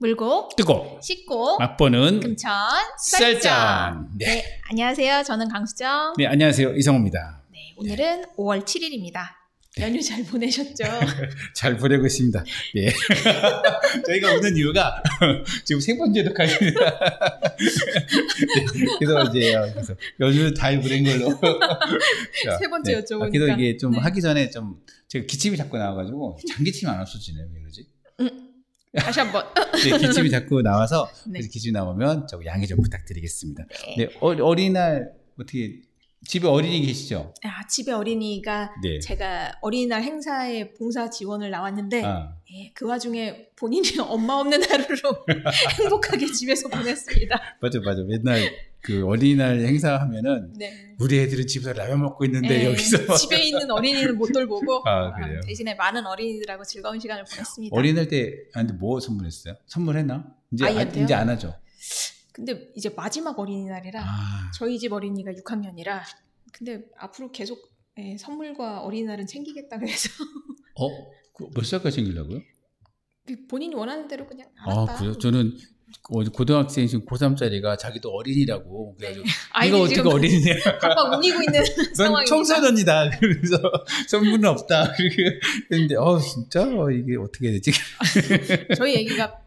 물고 뜨고 씻고 맛보는 금천 쌀짠. 쌀짠. 네, 안녕하세요. 저는 강수정. 네, 안녕하세요. 이성호입니다. 네, 오늘은 5월 7일입니다. 연휴 잘 보내셨죠? 잘 보내고 있습니다. 네. 저희가 오는 이유가 지금 세 번째 녹화입니다. 네, 그래서 이제 연휴 잘 보낸 걸로. 세 번째 여쭤보니까. 그래서 이게 좀 하기 전에 좀 제가 기침이 자꾸 나와가지고 장기침이 안 없어지네요. 왜 그러지? 다시 한번. 네, 기침이 자꾸 나와서 네. 그래서 기침이 나오면 저 양해 좀 부탁드리겠습니다. 네, 어린이날 어떻게 집에 어린이 계시죠? 집에 어린이가 네. 제가 어린이날 행사에 봉사 지원을 나왔는데 예, 그 와중에 본인이 엄마 없는 하루로 행복하게 집에서 보냈습니다. 맞아. 맨날 그 어린이날 행사하면은 네. 우리 애들은 집에서 라면 먹고 있는데 여기서 집에 있는 어린이는 못 돌보고 그래요? 대신에 많은 어린이들하고 즐거운 시간을 보냈습니다. 어린이날 때 뭐 선물했어요? 선물했나? 이제 안 하죠. 근데 이제 마지막 어린이날이라 저희 집 어린이가 6학년이라 근데 앞으로 계속 선물과 어린이날은 챙기겠다 그래서 몇 살까지 챙기려고요? 본인이 원하는 대로 그냥 알았다. 그래요? 저는 고등학생 지금 고3짜리가 자기도 어린이라고 그래가지고 이거 어떻게 어린이냐 각각 우기고 있는 상황입니다. 청소년이다. 그래서 선물은 없다. 그런데 진짜 이게 어떻게 해야 되지? 저희 애기가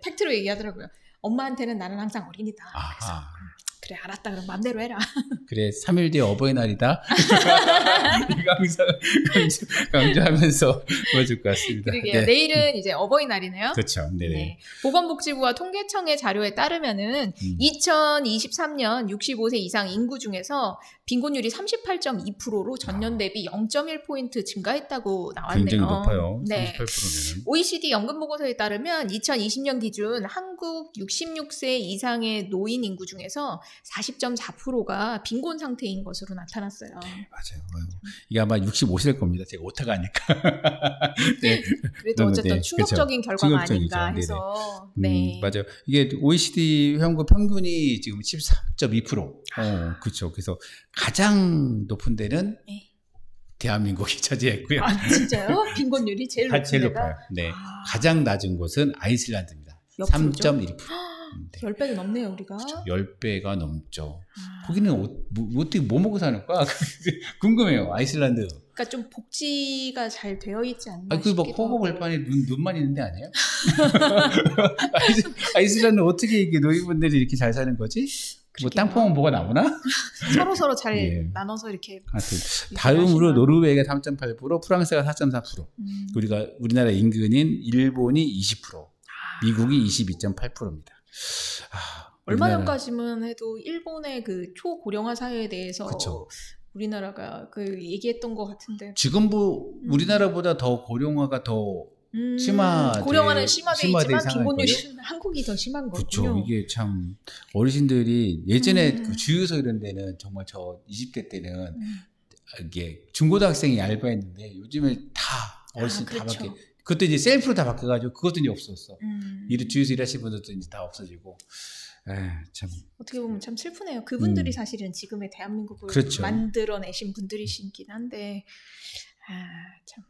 팩트로 얘기하더라고요. 엄마한테는 나는 항상 어린이다. 그래서 그래 알았다 그럼 맘대로 해라. 그래 3일 뒤에 어버이날이다. 이거 항상 강조하면서 보여줄 것 같습니다. 그러게요. 네. 내일은 이제 어버이날이네요. 그렇죠. 네네. 네. 보건복지부와 통계청의 자료에 따르면은 2023년 65세 이상 인구 중에서 빈곤율이 38.2%로 전년 대비 0.1포인트 증가했다고 나왔네요. 굉장히 높아요. 네. 38%면. OECD 연금보고서에 따르면 2020년 기준 한국 66세 이상의 노인 인구 중에서 40.4%가 빈곤 상태인 것으로 나타났어요. 네, 맞아요. 이게 아마 65세일 겁니다. 제가 오타가 아닐까. 네. 그래도 어쨌든 충격적인 그렇죠. 결과가 충격적이죠. 아닌가 해서. 네. 맞아요. 이게 OECD 회원국 평균이 지금 14.2%. 그렇죠. 그래서 가장 높은 데는 대한민국이 차지했고요. 진짜요? 빈곤율이 제일 높아요. 네. 가장 낮은 곳은 아이슬란드입니다. 3.1%. 10배도 넘네요, 우리가. 그렇죠. 10배가 넘죠. 거기는 어떻게 뭐 먹고 사는가? 궁금해요, 아이슬란드. 그러니까 좀 복지가 잘 되어 있지 않나 그 싶기도 코고 하고. 벌판에 눈만 있는 데 아니에요? 아이슬란드 어떻게 이게 노인분들이 이렇게 잘 사는 거지? 뭐 땅콩은 뭐가 나오나? 서로 잘 나눠서 이렇게. 다음으로 노르웨이가 3.8%, 프랑스가 4.4%. 우리나라 인근인 일본이 20%, 미국이 22.8%입니다. 얼마 전까지만 해도 일본의 그 초고령화 사회에 대해서 그쵸. 우리나라가 그 얘기했던 것 같은데 지금도 우리나라보다 더 고령화가 더 고령화는 심화돼 있지만 빈곤율이 거예요? 한국이 더 심한 거군요. 그렇죠. 이게 참 어르신들이 예전에 그 주유소 이런 데는 정말 저 20대 때는 이게 중고등학생이 알바했는데 요즘에 다 어르신 다 그렇죠. 바뀌. 그것도 이제 셀프로 다 바뀌어가지고 그것도 이제 없었어. 주유소 일하시는 분들도 이제 다 없어지고. 참. 어떻게 보면 참 슬프네요. 그분들이 사실은 지금의 대한민국을 그렇죠. 만들어내신 분들이시긴 한데 참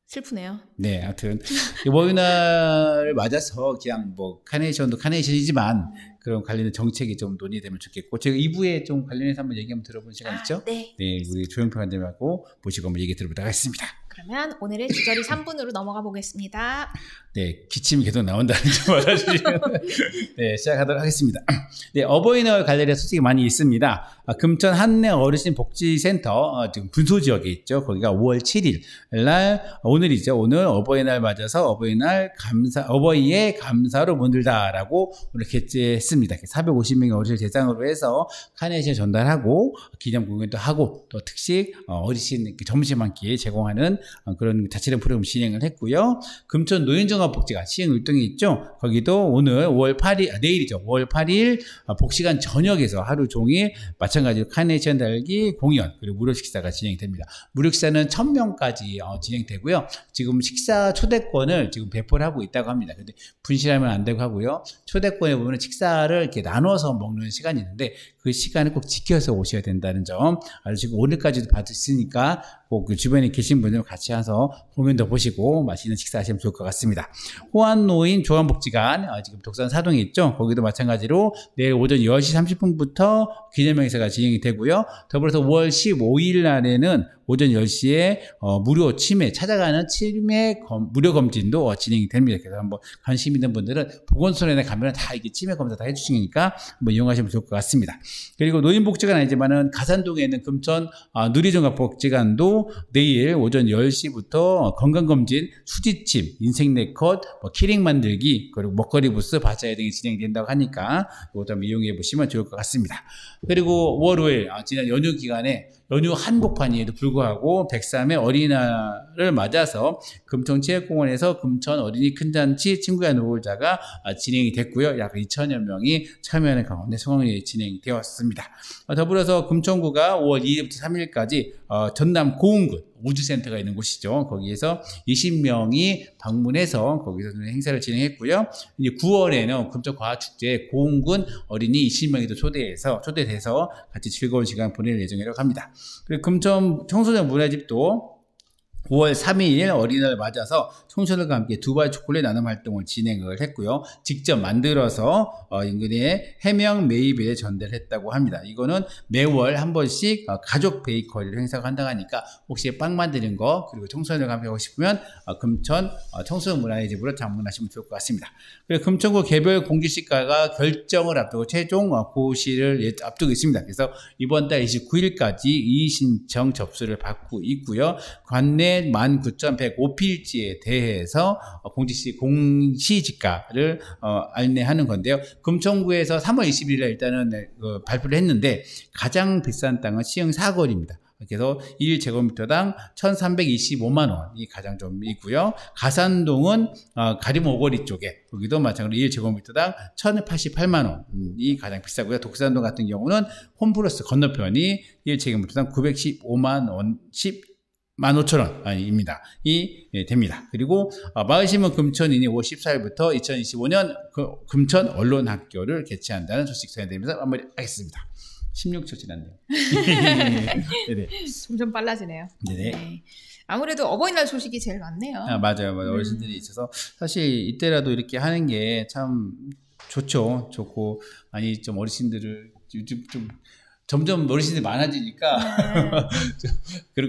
슬프네요. 네, 하여튼 어버이날을 맞아서 그냥 뭐 카네이션도 카네이션이지만 그런 관련된 정책이 좀 논의되면 좋겠고 제가 2부에 좀 관련해서 한번 얘기 한번 들어보는 시간 있죠? 네. 네, 우리 조영평 원장님하고 모시고 한번 얘기 들어보도록 하겠습니다. 그러면 오늘의 주저리 3분으로 넘어가 보겠습니다. 네, 기침이 계속 나온다는 점 알아주시면 네, 시작하도록 하겠습니다. 네, 어버이날 관련해서 소식이 많이 있습니다. 금천 한내 어르신 복지센터 지금 분소 지역에 있죠. 거기가 5월 7일 날 오늘이죠. 오늘 어버이날 맞아서 어버이의 감사로 문들다라고 오늘 개최했습니다. 450명의 어르신을 대상으로 해서 카네이션 전달하고 기념 공연도 하고 또 특식 어르신 점심 한 끼 제공하는 그런 자치령 프로그램 진행을 했고요. 금천 노인종합복지관 시흥일동에 있죠. 거기도 오늘 5월 8일, 내일이죠. 5월 8일 복시간 저녁에서 하루 종일 마찬가지로 카네이션 달기 공연 그리고 무료 식사가 진행이 됩니다. 무료 식사는 1000명까지 진행되고요. 지금 식사 초대권을 지금 배포를 하고 있다고 합니다. 근데 분실하면 안 되고 하고요. 초대권에 보면 식사를 이렇게 나눠서 먹는 시간이 있는데 그 시간을 꼭 지켜서 오셔야 된다는 점 알려주시고 오늘까지도 받으시니까 꼭 그 주변에 계신 분들 같이 와서 공연도 보시고 맛있는 식사하시면 좋을 것 같습니다. 호환노인 조환복지관 지금 독산 사동에 있죠. 거기도 마찬가지로 내일 오전 10시 30분부터 기념행사가 진행이 되고요. 더불어서 5월 15일 날에는 오전 10시에 무료 치매 찾아가는 치매 무료 검진도 진행이 됩니다. 그래서 한번 관심 있는 분들은 보건소에 가면 다 이게 치매 검사 다 해주시니까 한번 이용하시면 좋을 것 같습니다. 그리고 노인복지관 아니지만은 가산동에 있는 금천 누리종합복지관도 내일 오전 10시부터 건강검진, 수지침, 인생네컷, 키링 만들기, 그리고 먹거리 부스, 바자회 등이 진행된다고 하니까 이것도 한번 이용해 보시면 좋을 것 같습니다. 그리고 5월 5일 지난 연휴 기간에 연휴 한복판에도 불구하고 103회 어린이날을 맞아서 금천체육공원에서 금천 어린이 큰잔치 친구야 놀자가 진행이 됐고요. 약 2천여 명이 참여하는 가운데 성황리에 진행되었습니다. 더불어서 금천구가 5월 2일부터 3일까지 전남 고흥군 우주센터가 있는 곳이죠. 거기에서 20명이 방문해서 거기서 행사를 진행했고요. 이제 9월에는 금천과학축제에 고흥군 어린이 20명이 초대돼서 같이 즐거운 시간 보낼 예정이라고 합니다. 그리고 금천 청소년 문화집도 5월 3일 어린이날을 맞아서 청소년과 함께 두바이 초콜릿 나눔 활동을 진행을 했고요. 직접 만들어서 인근에 해명 메이빌에 전달했다고 합니다. 이거는 매월 한 번씩 가족 베이커리를 행사가 한다고 하니까 혹시 빵 만드는 거 그리고 청소년과 함께 하고 싶으면 금천 청소년 문화의 집으로 방문하시면 좋을 것 같습니다. 그리고 금천구 개별 공지시가가 결정을 앞두고 최종 고시를 앞두고 있습니다. 그래서 이번 달 29일까지 이의신청 접수를 받고 있고요. 관내 19,105필지에 대해서 공시지가를 안내하는 건데요. 금천구에서 3월 20일에 일단은 발표를 했는데 가장 비싼 땅은 시흥 사거리입니다. 그래서 1제곱미터당 1,325만 원이 가장 좀 있고요. 가산동은 가림 오거리 쪽에 거기도 마찬가지로 1제곱미터당 1,088만 원이 가장 비싸고요. 독산동 같은 경우는 홈플러스 건너편이 1제곱미터당 915만 원, 15,000원입니다. 됩니다. 그리고 마을신문 금천인이 5월 14일부터 2025년 금천 언론학교를 개최한다는 소식 전해드리면서 마무리하겠습니다. 16초 지났네요. 네네. 점점 빨라지네요. 네네. 네. 아무래도 어버이날 소식이 제일 많네요. 맞아요. 어르신들이 있어서 사실 이때라도 이렇게 하는 게 참 좋고 많이 좀 어르신들을 요즘 좀 점점 어르신들이 많아지니까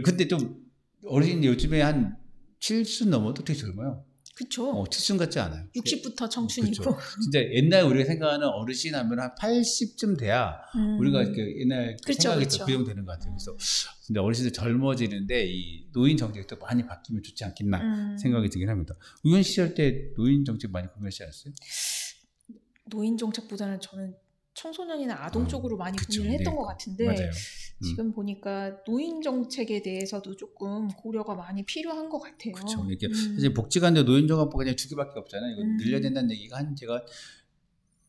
근데 좀 어르신들 요즘에 한 7순 넘어도 되게 젊어요. 그쵸. 7순 같지 않아요. 60부터 청춘이고. 진짜 옛날 우리가 생각하는 어르신 하면 한 80쯤 돼야 우리가 이렇게 옛날 생각이 그 정도 되는 것 같아요. 그래서 근데 어르신들 젊어지는데 이 노인 정책도 많이 바뀌면 좋지 않겠나 생각이 들긴 합니다. 의원 시절 때 노인 정책 많이 고민하시지 않았어요? 노인 정책보다는 저는 청소년이나 아동 쪽으로 많이 고민을 했던 것 같은데 맞아요. 지금 보니까 노인 정책에 대해서도 조금 고려가 많이 필요한 것 같아요. 그렇죠. 이게 사실 복지관도 노인종합부가 그냥 2개밖에 없잖아요. 이거 늘려야 된다는 얘기가 제가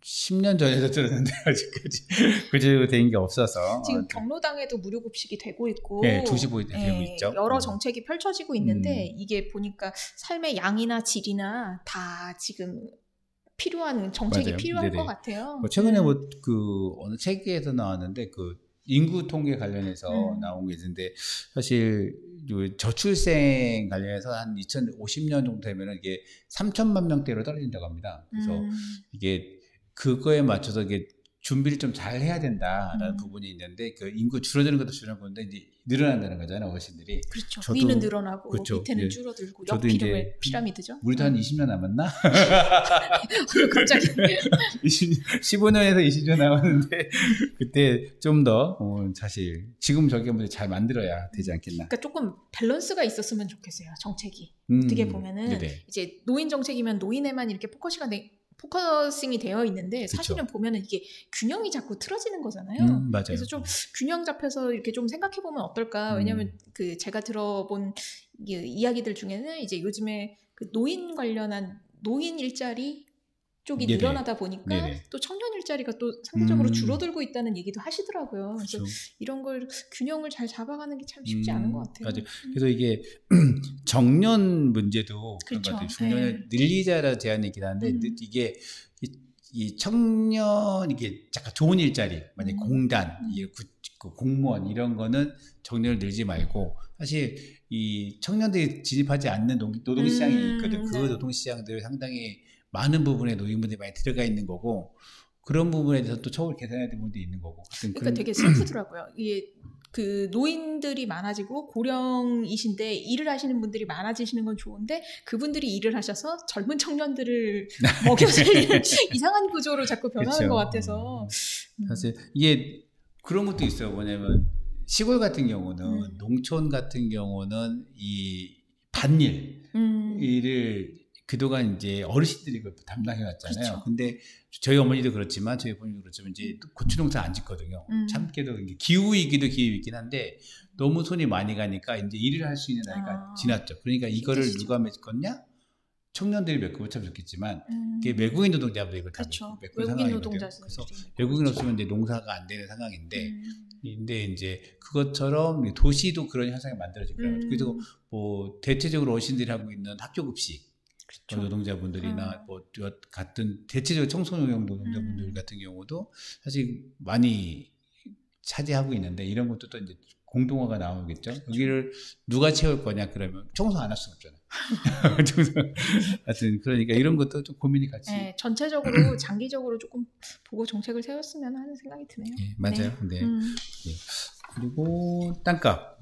10년 전에도 들었는데 아직까지 그대로 된 게 없어서 지금 경로당에도 무료급식이 되고 있고 네, 2시 되고 있죠. 여러 정책이 펼쳐지고 있는데 이게 보니까 삶의 양이나 질이나 다 지금 필요한 정책이 맞아요. 필요할 네네. 것 같아요. 최근에 어느 책에서 나왔는데 인구 통계 관련해서 나온 게 있는데 사실 저출생 관련해서 한 2050년 정도 되면은 이게 3천만 명대로 떨어진다고 합니다. 그래서 이게 그거에 맞춰서 이게 준비를 좀 잘 해야 된다라는 부분이 있는데 인구 줄어드는 것도 줄어드는 건데 이제 늘어난다는 거잖아요, 어르신들이. 그렇죠. 위는 늘어나고 그렇죠. 밑에는 줄어들고 피라미드죠. 우리도 한 20년 남았나? 갑자기 15년에서 20년 남았는데 그때 좀 더 사실 지금 저게 잘 만들어야 되지 않겠나. 그러니까 조금 밸런스가 있었으면 좋겠어요, 정책이. 어떻게 보면은 네네. 이제 노인 정책이면 노인에만 이렇게 포커싱이 되어 있는데 사실은 그쵸. 보면은 이게 균형이 자꾸 틀어지는 거잖아요. 맞아요. 그래서 좀 균형 잡혀서 이렇게 좀 생각해 보면 어떨까? 왜냐하면 제가 들어본 이야기들 중에는 이제 요즘에 노인 관련한 노인 일자리 쪽이 네네. 늘어나다 보니까 네네. 또 청년 일자리가 또 상대적으로 줄어들고 있다는 얘기도 하시더라고요. 그래서 그렇죠. 이런 걸 균형을 잘 잡아가는 게 참 쉽지 않은 것 같아요. 맞아요. 그래서 이게 정년 문제도 그런 그렇죠. 것 같아요. 중년을 늘리자라 제안이긴 한데 이게 이 청년 이게 잠깐 좋은 일자리, 만약 공단, 공무원 이런 거는 정년을 늘지 말고 사실 이 청년들이 진입하지 않는 노동시장이 있거든. 그 네. 노동시장들 상당히 많은 부분에 노인분들이 많이 들어가 있는 거고 그런 부분에 대해서 또 처우를 개선해야 되는 부분도 있는 거고. 그러니까 되게 슬프더라고요. 이게 그 노인들이 많아지고 고령이신데 일을 하시는 분들이 많아지시는 건 좋은데 그분들이 일을 하셔서 젊은 청년들을 먹여줄 이상한 구조로 자꾸 변하는 그렇죠. 것 같아서 사실 이게 그런 것도 있어요. 뭐냐면 시골 같은 경우는 농촌 같은 경우는 이 밭일 일을 그동안 이제 어르신들이 그걸 담당해 왔잖아요. 그렇죠. 근데 저희 어머니도 그렇지만 저희 부모님도 그렇지만 이제 고추농사 안 짓거든요. 참깨도 기후이기도 기후이긴 한데 너무 손이 많이 가니까 이제 일을 할 수 있는 나이가 지났죠. 그러니까 이거를 힘드시죠. 누가 메꿨냐? 청년들이 메꾸면 참 좋겠지만 이게 외국인 노동자들이 이걸 다 그렇죠. 메꾼 외국인 상황이거든요. 노동자들 그래서 외국인 없으면 이제 농사가 안 되는 상황인데 근데 이제 그것처럼 도시도 그런 현상이 만들어질 거예요. 그래서 뭐 대체적으로 어르신들이 하고 있는 학교 급식 그렇죠. 노동자분들이나 뭐 같은 대체적으로 청소년 노동자분들 같은 경우도 사실 많이 차지하고 있는데 이런 것도 또 이제 공동화가 나오겠죠. 그렇죠. 여기를 누가 채울 거냐 그러면 청소 안 할 수는 없잖아요. 하여튼 그러니까 이런 것도 좀 고민이 같이. 네, 전체적으로 장기적으로 조금 보고 정책을 세웠으면 하는 생각이 드네요. 네, 맞아요. 네. 네. 그리고 땅값.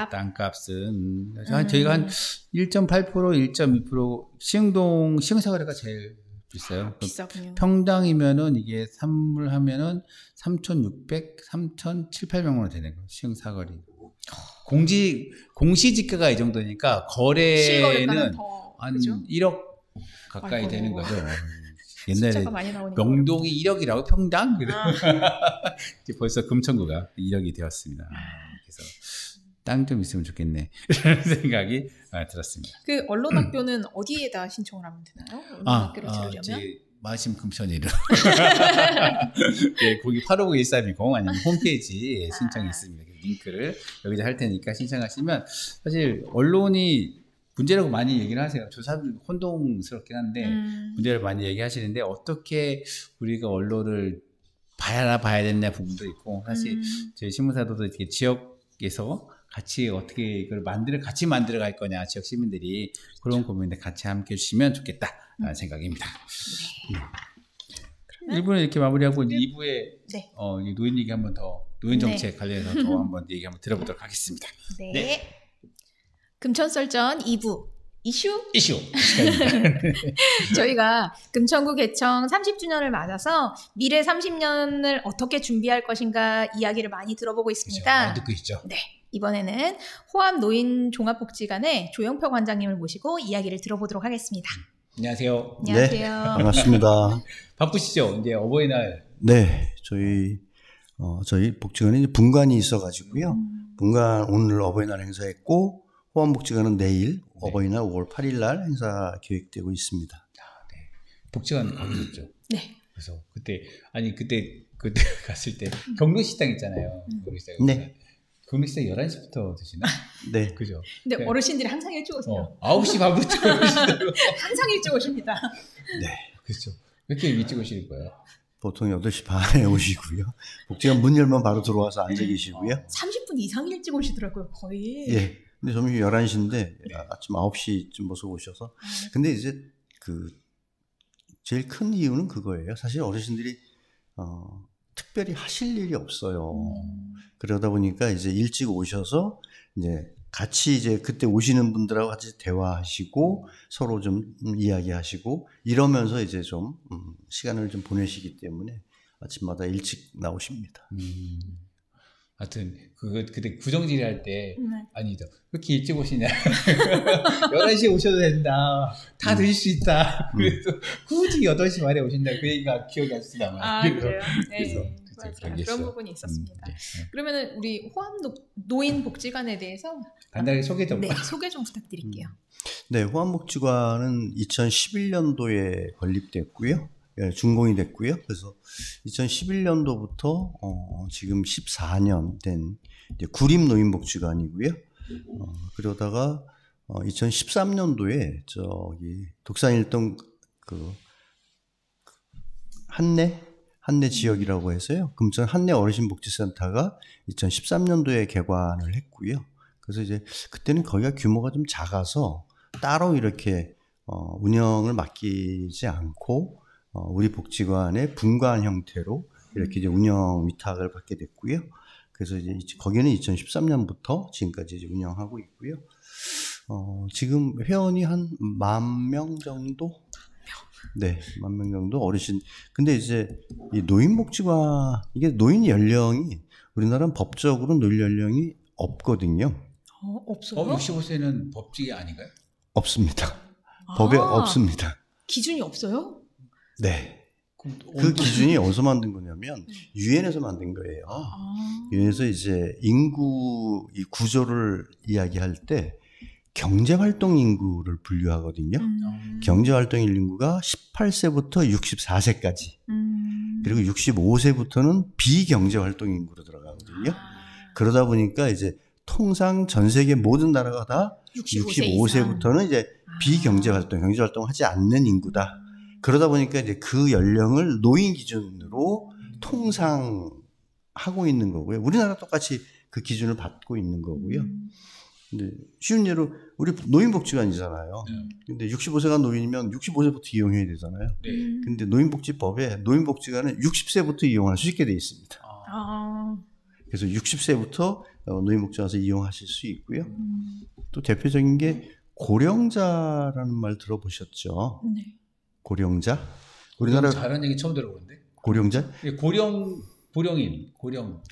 땅값은 저희가 한 1.8%, 1.2% 시흥사거리가 제일 비싸요. 비싸군요. 평당이면은 이게 산물 하면은 3,600, 3,700만 원 되는 거예요. 시흥사거리. 공시지가가 이 정도니까 거래는 한 그죠? 1억 가까이 아이고. 되는 거죠. 옛날에 많이 나오니까 명동이 1억이라고 평당? 이제 벌써 금천구가 1억이 되었습니다. 그래서 땅 좀 있으면 좋겠네. 이런 생각이 들었습니다. 그 언론학교는 어디에다 신청을 하면 되나요? 언론학교를 들으려면? 마심 금천이로. 네, 거기 859-1320 아니면 홈페이지에 신청이 있습니다. 링크를 여기다 할 테니까 신청하시면 사실 언론이 문제라고 많이 얘기를 하세요. 저 사람들 혼동스럽긴 한데 문제를 많이 얘기하시는데 어떻게 우리가 언론을 봐야 되냐 부분도 있고 사실 저희 신문사도 이렇게 지역에서 같이 어떻게 이걸 같이 만들어 갈 거냐 지역 시민들이 그런 고민에 같이 함께 해주시면 좋겠다라는 생각입니다. 네. 1부는 이렇게 마무리하고 이제 2부에 네. 노인 얘기 한번 더 노인 정책 관련해서 더 한번 얘기 한번 들어보도록 하겠습니다. 네. 네. 금천설전 2부 이슈 시간입니다. 저희가 금천구 개청 30주년을 맞아서 미래 30년을 어떻게 준비할 것인가 이야기를 많이 들어보고 있습니다. 그렇죠. 많이 듣고 있죠. 네. 이번에는 호암 노인 종합복지관의 조영표 관장님을 모시고 이야기를 들어보도록 하겠습니다. 안녕하세요. 안녕하세요. 네, 반갑습니다. 바쁘시죠? 이제 어버이날. 네, 저희 복지관에 분관이 있어가지고요. 분관 오늘 어버이날 행사했고 호암복지관은 내일 어버이날 5월 8일 날 행사 계획되고 있습니다. 네. 복지관 가보셨죠? 네. 그래서 그때 갔을 때 경로식당 있잖아요. 경로식당. 네. 경로식당 11시부터 드시나? 네. 그죠? 근데 네. 어르신들이 항상 일찍 오세요. 9시 반부터 오시더라고요. 항상 일찍 오십니다. 네. 그렇죠. 왜 이렇게 일찍 오실 거예요? 보통 8시 반에 오시고요. 복지관 문 열면 바로 들어와서 앉아 계시고요. 30분 이상 일찍 오시더라고요, 거의. 예. 근데 점심 11시인데 아침 9시쯤 모서 오셔서. 근데 이제 제일 큰 이유는 그거예요. 사실 어르신들이 특별히 하실 일이 없어요. 그러다 보니까 이제 일찍 오셔서 이제 같이 이제 그때 오시는 분들하고 같이 대화하시고 서로 좀 이야기하시고 이러면서 이제 좀 시간을 좀 보내시기 때문에 아침마다 일찍 나오십니다. 하여튼 그때 구정질 할 때 아니죠. 왜 이렇게 일찍 오시냐. 11시에 오셔도 된다. 다 드실 수 있다. 그래서 굳이 8시 말에 오신다. 그 얘기가 기억이 아직도 남아요. 아, 그래요? 네. 그런 부분이 있었습니다. 네. 그러면은 우리 호암 노인 복지관에 대해서 간단하게 소개 좀. 네, 소개 좀 부탁드릴게요. 네, 호암복지관은 2011년도에 건립됐고요. 준공이 됐고요. 그래서 2011년도부터 지금 14년 된 구림노인복지관이고요. 그러다가 2013년도에 저기 독산일동 한내 지역이라고 해서요. 금천 한내 어르신복지센터가 2013년도에 개관을 했고요. 그래서 이제 그때는 거기가 규모가 좀 작아서 따로 이렇게 운영을 맡기지 않고 우리 복지관의 분관 형태로 이렇게 이제 운영 위탁을 받게 됐고요. 그래서 이제 거기는 2013년부터 지금까지 이제 운영하고 있고요. 지금 회원이 한 10,000명 정도? 네, 10,000명 정도 어르신. 근데 이제 이 노인복지관, 이게 노인 연령이 우리나라는 법적으로 노인 연령이 없거든요. 없어요? 65세는 법직이 아닌가요? 없습니다. 법에 없습니다. 기준이 없어요? 네. 그 기준이 어디서 만든 거냐면 유엔에서 만든 거예요. 유엔에서 이제 인구 이 구조를 이야기할 때 경제활동 인구를 분류하거든요. 경제활동 인구가 18세부터 64세까지 그리고 65세부터는 비경제활동 인구로 들어가거든요. 그러다 보니까 이제 통상 전 세계 모든 나라가 다 65세부터는 이제 비경제활동, 경제활동을 하지 않는 인구다. 그러다 보니까 이제 그 연령을 노인 기준으로 통상 하고 있는 거고요. 우리나라 똑같이 그 기준을 받고 있는 거고요. 근데 쉬운 예로 우리 노인복지관이잖아요. 근데 65세가 노인이면 65세부터 이용해야 되잖아요. 근데 노인복지법에 노인복지관은 60세부터 이용할 수 있게 돼 있습니다. 그래서 60세부터 노인복지관에서 이용하실 수 있고요. 또 대표적인 게 고령자라는 말 들어보셨죠? 네. 고령자? 우리나라 다른 얘기 처음 들어보는데. 고령자? 고령자.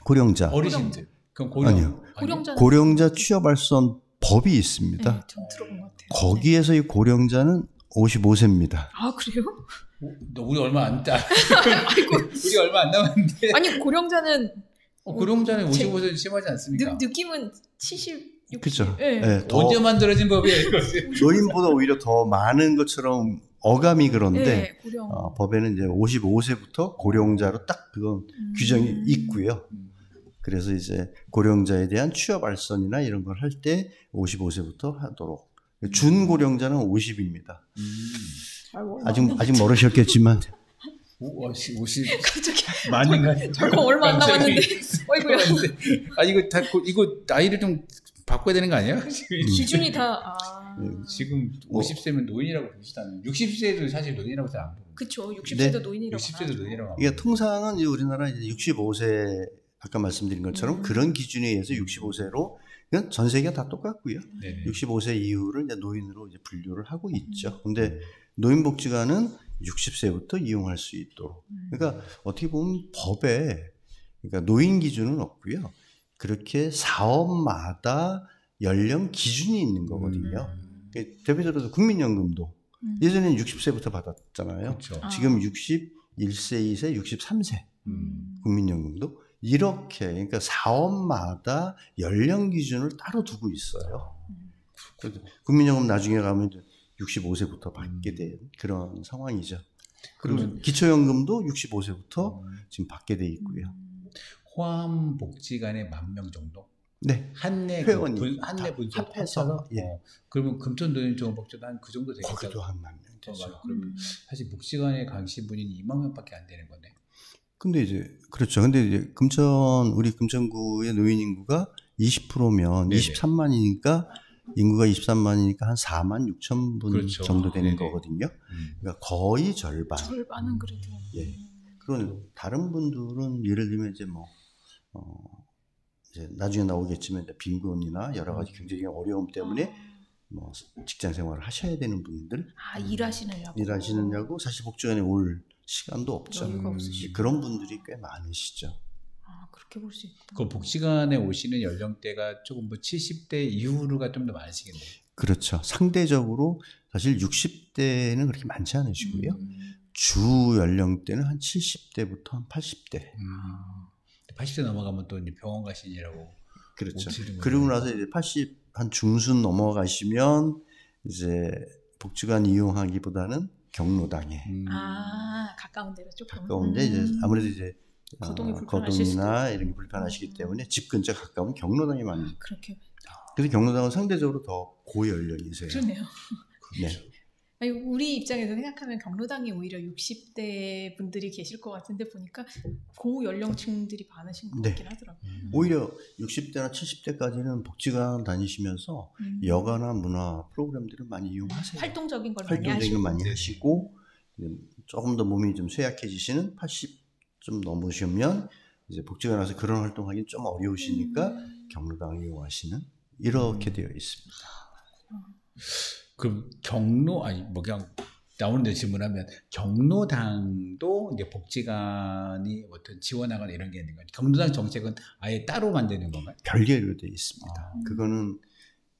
고령자. 어르신들. 그럼 고령. 아니요. 고령자는 고령자 취업 발전 법이 있습니다. 네, 좀 들어본 것 같아요. 거기에서 이 고령자는 55세입니다. 아, 그래요? 우리 얼마 안 우리 얼마 안 남았는데. 아니, 고령자는 고령자는 55세 심하지 않습니까? 느낌은 70, 60. 그렇죠. 네. 네, 언제 만들어진 법이에요? 노인보다 오히려 더 많은 것처럼 어감이 그런데 네, 고령. 법에는 이제 55세부터 고령자로 딱 그건 규정이 있고요. 그래서 이제 고령자에 대한 취업 알선이나 이런 걸 할 때 55세부터 하도록. 준고령자는 50입니다. 아직 멀으셨겠지만 50 갑자기 많은가? 저거 얼마 안 남았는데. 어이구야. 이거 나이를 좀 바꿔야 되는 거 아니야? 기준이 다 지금 50세면 노인이라고 보시지 않아요. 60세도 사실 노인이라고 잘 안 보고. 그쵸. 60세도 네. 노인이라고. 60세도 노인이라고. 이게 통상은 이제 우리나라 이제 65세 아까 말씀드린 것처럼 그런 기준에 의해서 65세로 그냥 전 세계가 다 똑같고요. 네네. 65세 이후를 이제 노인으로 이제 분류를 하고 있죠. 근데 노인복지관은 60세부터 이용할 수 있도록. 그러니까 어떻게 보면 법에 그러니까 노인 기준은 없고요. 그렇게 사업마다 연령 기준이 있는 거거든요. 대표적으로 국민연금도 예전에는 60세부터 받았잖아요. 그렇죠. 지금 61세, 2세, 63세 국민연금도 이렇게 그러니까 사업마다 연령 기준을 따로 두고 있어요. 그래서 국민연금 나중에 가면 65세부터 받게 된 그런 상황이죠. 그리고 기초연금도 65세부터 지금 받게 돼 있고요. 호암복지관에 10,000명 정도? 네. 한내 회원이 한내 분석 합해서 예. 그러면 금천노인종합복지도 한 그 정도 되겠죠. 거기도 한 10,000명 되죠. 그러면 사실 복지관에 가신 분이 20,000명밖에 안 되는 거네. 근데 이제 그렇죠. 근데 이제 우리 금천구의 노인 인구가 20%면 네네. 23만이니까 인구가 23만이니까 한 46,000분 그렇죠. 정도 되는 네네. 거거든요. 그러니까 거의 절반. 절반은 그래도. 예. 그런 다른 분들은 예를 들면 이제 이제 나중에 나오겠지만 이제 빈곤이나 여러 가지 경제적인 어려움 때문에 직장 생활을 하셔야 되는 분들 일하시느냐고 사실 복지관에 올 시간도 없죠. 그런 분들이 꽤 많으시죠. 그렇게 볼 수 있고. 그 복지관에 오시는 연령대가 조금 70대 이후로가 좀 더 많으시겠네요. 그렇죠. 상대적으로 사실 60대는 그렇게 많지 않으시고요. 주 연령대는 한 70대부터 한 80대. 80대 넘어가면 또 이제 병원 가시느라고. 그렇죠. 그리고 나서 이제 80 한 중순 넘어가시면 이제 복지관 이용하기보다는 경로당에. 가까운 데가 조금. 가까운데 이제 아무래도 이제 거동이나 이런 게 불편하시기 음. 때문에 집 근처 가까운 경로당이 많아요. 그렇게. 그래서 경로당은 상대적으로 더 고연령이세요. 그러네요. 네. 아니, 우리 입장에서 생각하면 경로당이 오히려 60대 분들이 계실 것 같은데 보니까 고연령층들이 많으신 것 네. 같긴 하더라고요. 오히려 60대나 70대까지는 복지관 다니시면서 여가나 문화 프로그램들을 많이 이용하세요. 활동적인 걸 많이 활동적인 하시고. 걸 많이 하시고 조금 더 몸이 좀 쇠약해지시는 80좀 넘으시면 이제 복지관 와서 그런 활동하기 좀 어려우시니까 경로당을 이용하시는 이렇게 되어 있습니다. 그럼 경로 아니 뭐 그냥 나오는 데 질문하면 경로당도 이제 복지관이 어떤 지원하거나 이런 게 있는 거예요. 경로당 정책은 아예 따로 만드는 건가요? 별개로 되어 있습니다. 그거는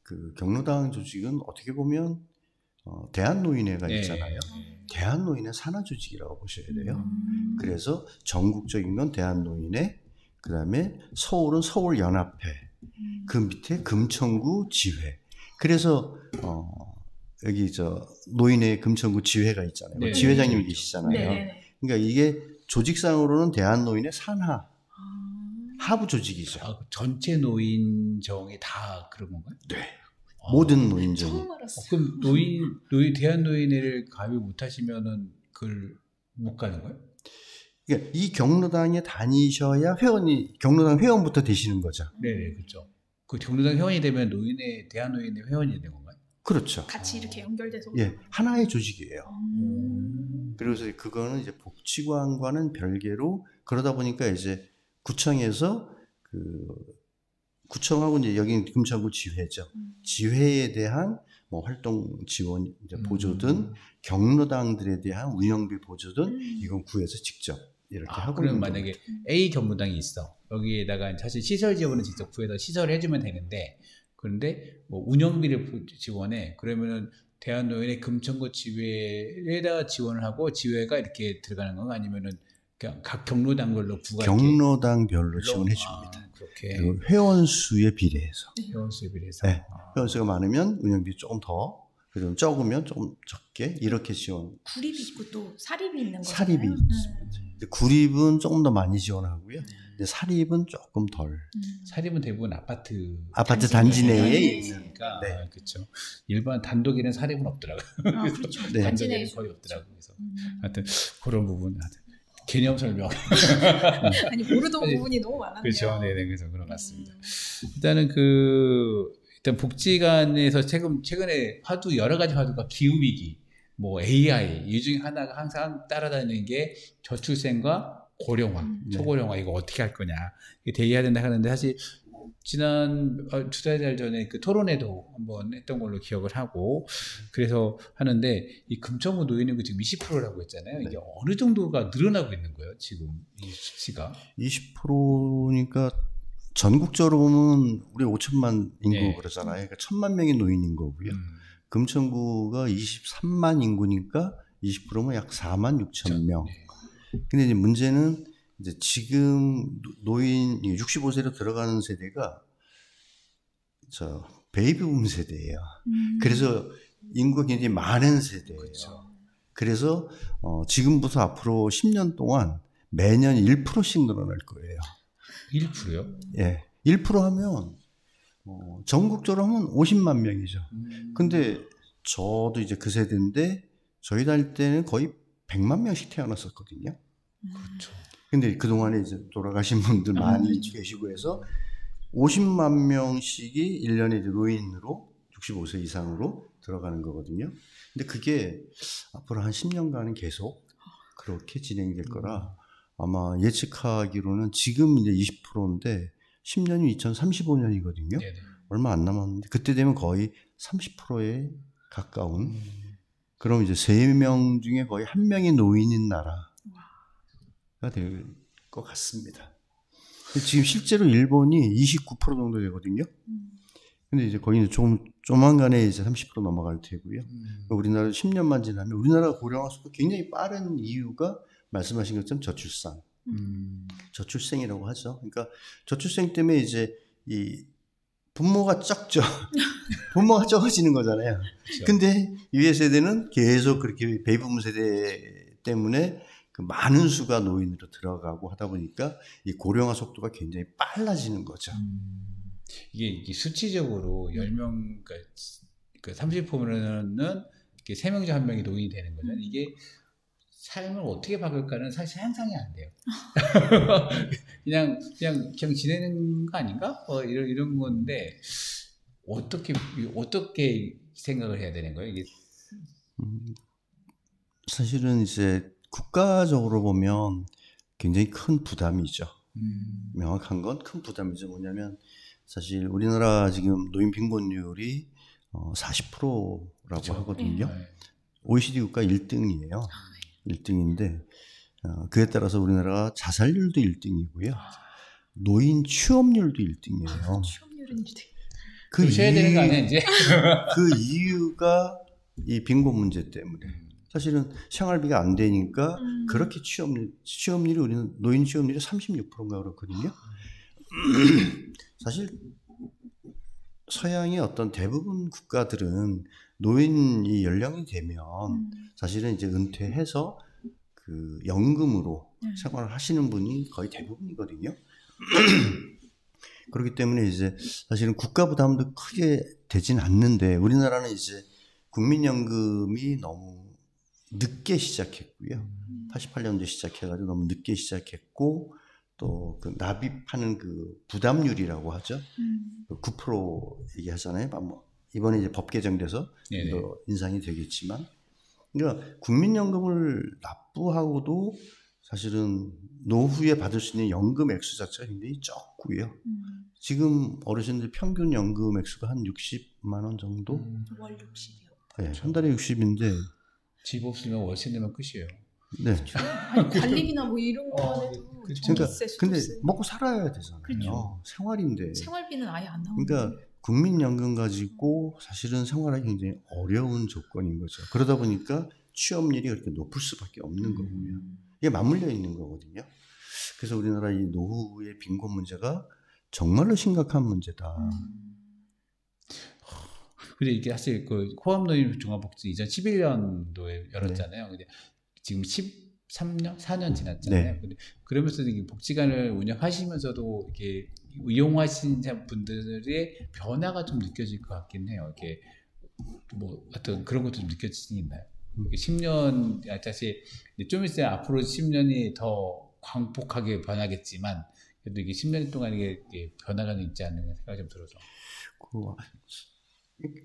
그 경로당 조직은 어떻게 보면 대한노인회가 있잖아요. 대한노인회 산하 조직이라고 보셔야 돼요. 그래서 전국적인 건 대한노인회, 그 다음에 서울은 서울연합회, 그 밑에 금천구 지회. 그래서 여기 노인회 금천구 지회가 있잖아요. 네. 지회장님이 계시잖아요. 네. 그러니까 이게 조직상으로는 대한노인회 산하 하부 조직이죠. 아, 전체 노인정이 다 그런 건가요? 네. 모든 노인정이. 처음 알았어요. 그럼 대한노인회를 가입 못 하시면은 그걸 못 가는 거예요? 그러니까 이 경로당에 다니셔야 경로당 회원부터 되시는 거죠. 네네, 그렇죠. 그 경로당 회원이 되면 대한노인회 회원이 되는 건가요? 그렇죠. 같이 이렇게 연결돼서. 예, 하나의 조직이에요. 그래서 그거는 이제 복지관과는 별개로 그러다 보니까 이제 구청에서 구청하고 이제 여기는 금천구 지회죠. 지회에 대한 뭐 활동 지원 이제 보조든 경로당들에 대한 운영비 보조든 이건 구에서 직접 이렇게 하고 그러면 있는 만약에 겁니다. A 경로당이 있어. 여기에다가 사실 시설 지원은 직접 구에서 시설을 해주면 되는데, 그런데 뭐 운영비를 지원해. 그러면은 대한노인의 금천구 지회에다가 지원을 하고 지회가 이렇게 들어가는 건가? 아니면은 그냥 각 경로당별로 구가 경로당별로 지원해 줍니다. 그렇게 그리고 회원 수에 비례해서. 회원 수에 비해서. 네. 회원 수가 많으면 운영비 조금 더, 그리고 적으면 조금 적게 이렇게 지원. 구립이 있고 또 사립이 있는 거잖아요. 사립이 있습니다. 근데 구립은 조금 더 많이 지원하고요. 근데 사립은 조금 덜. 사립은 대부분 아파트 단지 내에 단지 있으니까. 네. 아, 그렇죠. 일반 단독에는 사립은 없더라고요. 아, 그렇죠. 네. 단지 단독에는 내에. 거의 없더라고요. 그래서 하여튼 그런 부분 하여튼 개념 설명. 아니 모르던 부분이 너무 많았네요. 그렇죠. 네, 그래서 그런 것 같습니다. 일단은 일단 복지관에서 최근에 여러 가지 화두가 기후위기, 뭐 AI, 이 중에 하나가 항상 따라다니는 게 저출생과 고령화, 초고령화, 이거 어떻게 할 거냐. 이게 대의해야 된다 하는데, 사실 지난 2달 전에 그 토론회도 한번 했던 걸로 기억을 하고, 그래서 하는데, 이 금천구 노인인구 지금 20%라고 했잖아요. 이게 어느 정도가 늘어나고 있는 거예요, 지금 이 수치가? 20%니까 전국적으로 보면 우리 5천만 인구 네. 그러잖아요. 그러니까 1,000만 명이 노인인 거고요. 금천구가 23만 인구니까 20%면 약 4만 6천 명. 근데 이제 문제는 이제 지금 노인 65세로 들어가는 세대가 베이비붐 세대예요. 그래서 인구가 굉장히 많은 세대예요. 그렇죠. 그래서 지금부터 앞으로 10년 동안 매년 1%씩 늘어날 거예요. 1%요? 예. 1% 하면 전국적으로 하면 50만 명이죠. 근데 저도 이제 그 세대인데 저희 다닐 때는 거의 100만 명씩 태어났었거든요. 그렇죠. 근데 그동안에 이제 돌아가신 분들 많이 계시고 해서 50만 명씩이 1년에 이제 노인으로 65세 이상으로 들어가는 거거든요. 근데 그게 앞으로 한 10년간은 계속 그렇게 진행될 거라 아마 예측하기로는 지금 이제 20%인데 10년이 2035년이거든요. 네네. 얼마 안 남았는데 그때 되면 거의 30%에 가까운 그럼 이제 3명 중에 거의 1명이 노인인 나라가 될 것 같습니다. 지금 실제로 일본이 29% 정도 되거든요. 근데 이제 거기는 조만간에 이제 30% 넘어갈 테고요. 우리나라 10년만 지나면 우리나라 고령화 속도가 굉장히 빠른 이유가 말씀하신 것처럼 저출산. 저출생이라고 하죠. 그러니까 저출생 때문에 이제 이 분모가 적죠. 분모가 적어지는 거잖아요. 그렇죠. 근데 위의 세대는 계속 그렇게 베이비붐 세대 때문에 그 많은 수가 노인으로 들어가고 하다 보니까 이 고령화 속도가 굉장히 빨라지는 거죠. 이게 수치적으로 10명, 그러니까 30%면은 이렇게 3명 중 1명이 노인이 되는 거죠. 이게 삶을 어떻게 바꿀까는 사실 상상이 안 돼요. 그냥 지내는 거 아닌가? 이런 건데 어떻게 생각을 해야 되는 거예요? 이게 사실은 이제 국가적으로 보면 굉장히 큰 부담이죠. 명확한 건 큰 부담이죠. 뭐냐면 사실 우리나라 지금 노인 빈곤율이 40%라고 그렇죠. 하거든요. 네. OECD 국가 1등이에요. 1등인데 그에 따라서 우리나라가 자살률도 1등이고요. 노인 취업률도 1등이에요. 취업률은 1등. 그 쉬어야 되는 거 아니야 이제? 그 이유가 이 빈곤 문제 때문에. 사실은 생활비가 안 되니까 그렇게 취업률이 우리는 노인 취업률이 36%인가 그렇거든요. 사실 서양의 어떤 대부분 국가들은 노인이 연령이 되면 사실은 이제 은퇴해서 그 연금으로 생활을 하시는 분이 거의 대부분이거든요. 그렇기 때문에 이제 사실은 국가 부담도 크게 되진 않는데 우리나라는 이제 국민연금이 너무 늦게 시작했고요. 88년도에 시작해가지고 너무 늦게 시작했고 또 그 납입하는 그 부담률이라고 하죠. 9% 얘기하잖아요. 이번에 이제 법 개정돼서 또 인상이 되겠지만, 그러니까 국민연금을 납부하고도 사실은 노후에 받을 수 있는 연금 액수 자체가 굉장히 적고요. 지금 어르신들 평균 연금 액수가 한 60만 원 정도? 월 60이요. 네, 한 달에 60인데 집 없으면 월세 내면 끝이에요. 네. 아니, 관리비나 뭐 이런 거만 해도 그러니까 전기세, 근데 수도세. 먹고 살아야 되잖아요. 그렇죠. 생활인데. 생활비는 아예 안 나오는데. 그러니까 국민연금 가지고 사실은 생활하기 굉장히 어려운 조건인 거죠. 그러다 보니까 취업률이 그렇게 높을 수밖에 없는 거고요. 이게 맞물려 있는 거거든요. 그래서 우리나라 이 노후의 빈곤 문제가 정말로 심각한 문제다. 근데 이게 사실 그 호암노인 종합복지 2011년도에 열었잖아요. 근데 지금 13년, 4년 지났잖아요. 네. 근데 그러면서 이게 복지관을 운영하시면서도 이렇게 이용하신 분들의 변화가 좀 느껴질 것 같긴 해요. 이렇게 뭐 어떤 그런 것도 좀 느껴지시나요? 10년 사실 좀 있으면 앞으로 10년이 더 광폭하게 변하겠지만 그래도 이게 10년 동안 이게 변화가 있지 않는 생각이 좀 들어서.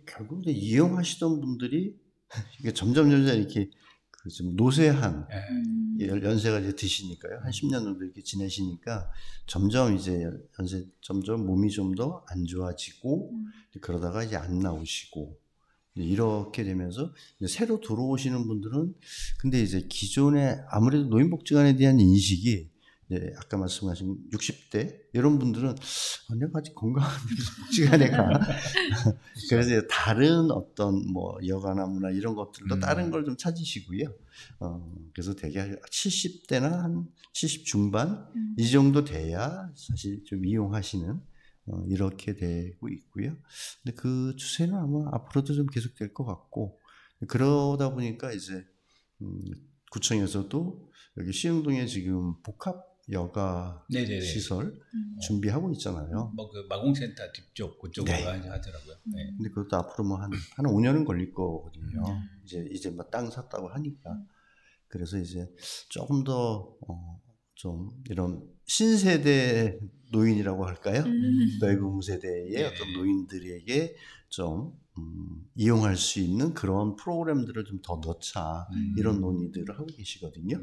결국 이제 이용하시던 분들이 이게 점점 이렇게 그 좀 노쇠한 연세가 이제 드시니까요. 한 10년 정도 이렇게 지내시니까 점점 이제 점점 몸이 좀 더 안 좋아지고 그러다가 이제 안 나오시고 이렇게 되면서 이제 새로 들어오시는 분들은 근데 이제 기존에 아무래도 노인복지관에 대한 인식이 이제 아까 말씀하신 60대 이런 분들은 내가 아직 건강한데 복지관에 가. 그래서 이제 다른 어떤 뭐 여가나 문화 이런 것들도 다른 걸 좀 찾으시고요. 그래서 되게 70대나 한 70 중반 이 정도 돼야 사실 좀 이용하시는 이렇게 되고 있고요. 근데 그 추세는 아마 앞으로도 좀 계속될 것 같고 그러다 보니까 이제 구청에서도 여기 시흥동에 지금 복합 여가 시설 준비하고 있잖아요. 뭐 그 마공센터 뒤쪽 그쪽으로 하더라고요. 네. 근데 그것도 앞으로 뭐 한 5년은 걸릴 거거든요. 이제 뭐 땅 샀다고 하니까. 그래서 이제 조금 더 좀 이런 신세대 노인이라고 할까요? 베이비붐 세대의 어떤 노인들에게 좀 이용할 수 있는 그런 프로그램들을 좀 더 넣자 이런 논의들을 하고 계시거든요.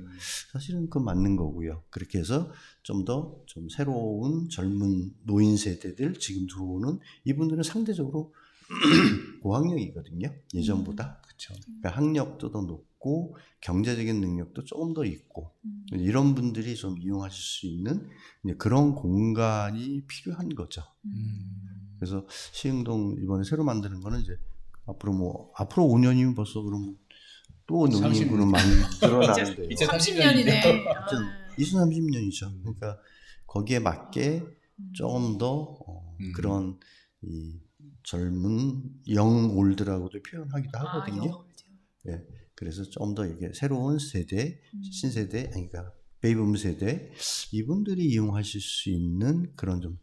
사실은 그건 맞는 거고요. 그렇게 해서 좀 더 좀 새로운 젊은 노인 세대들 지금 들어오는 이분들은 상대적으로 고학력이거든요. 예전보다. 그렇죠. 그러니까 학력도 더 높고 경제적인 능력도 조금 더 있고 이런 분들이 좀 이용하실 수 있는 그런 공간이 필요한 거죠. 그래서 시흥동 이번에 새로 만드는 거는 이제 앞으로 5년이면 벌써 그럼 또 노인 인구는 많이 늘어나는데요. 30년이네. 20-30년이죠. 그러니까 거기에 맞게 조금 더 그런 이 젊은 영 올드라고도 표현하기도 하거든요. 예, 그래서 좀 더 이게 새로운 세대, 신세대, 그러니까 베이비붐 세대 이분들이 이용하실 수 있는 그런 좀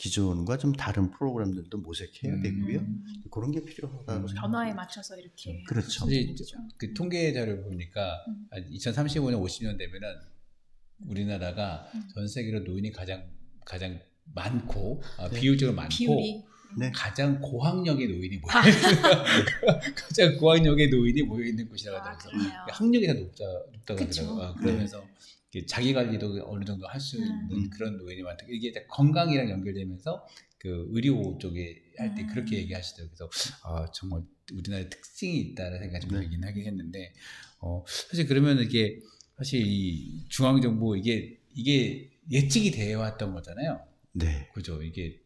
기존과 좀 다른 프로그램들도 모색해야 되고요. 그런 게 필요하다고 생각합니다. 변화에 맞춰서 이렇게. 그렇죠. 사실 그 통계 자료를 보니까 2035년 50년 되면은 우리나라가 전 세계로 노인이 가장 많고 비율적으로 많고 비율이. 네. 가장 고학력의 노인이 모여 있는 가장 고학력의 노인이 모여 있는 곳이라고 하더라고요. 그래요. 학력이 다 높다고 그쵸. 하더라고요. 그러면서 자기 관리도 어느 정도 할 수 있는 그런 노인이 많다. 이게 건강이랑 연결되면서 그 의료 쪽에 할 때 그렇게 얘기하시더라고요. 그래서 정말 우리나라의 특징이 있다는 생각이 좀 들긴 하긴 했는데 사실 그러면 이게 사실 이 중앙정부 이게 예측이 되어 왔던 거잖아요. 네. 그죠? 이게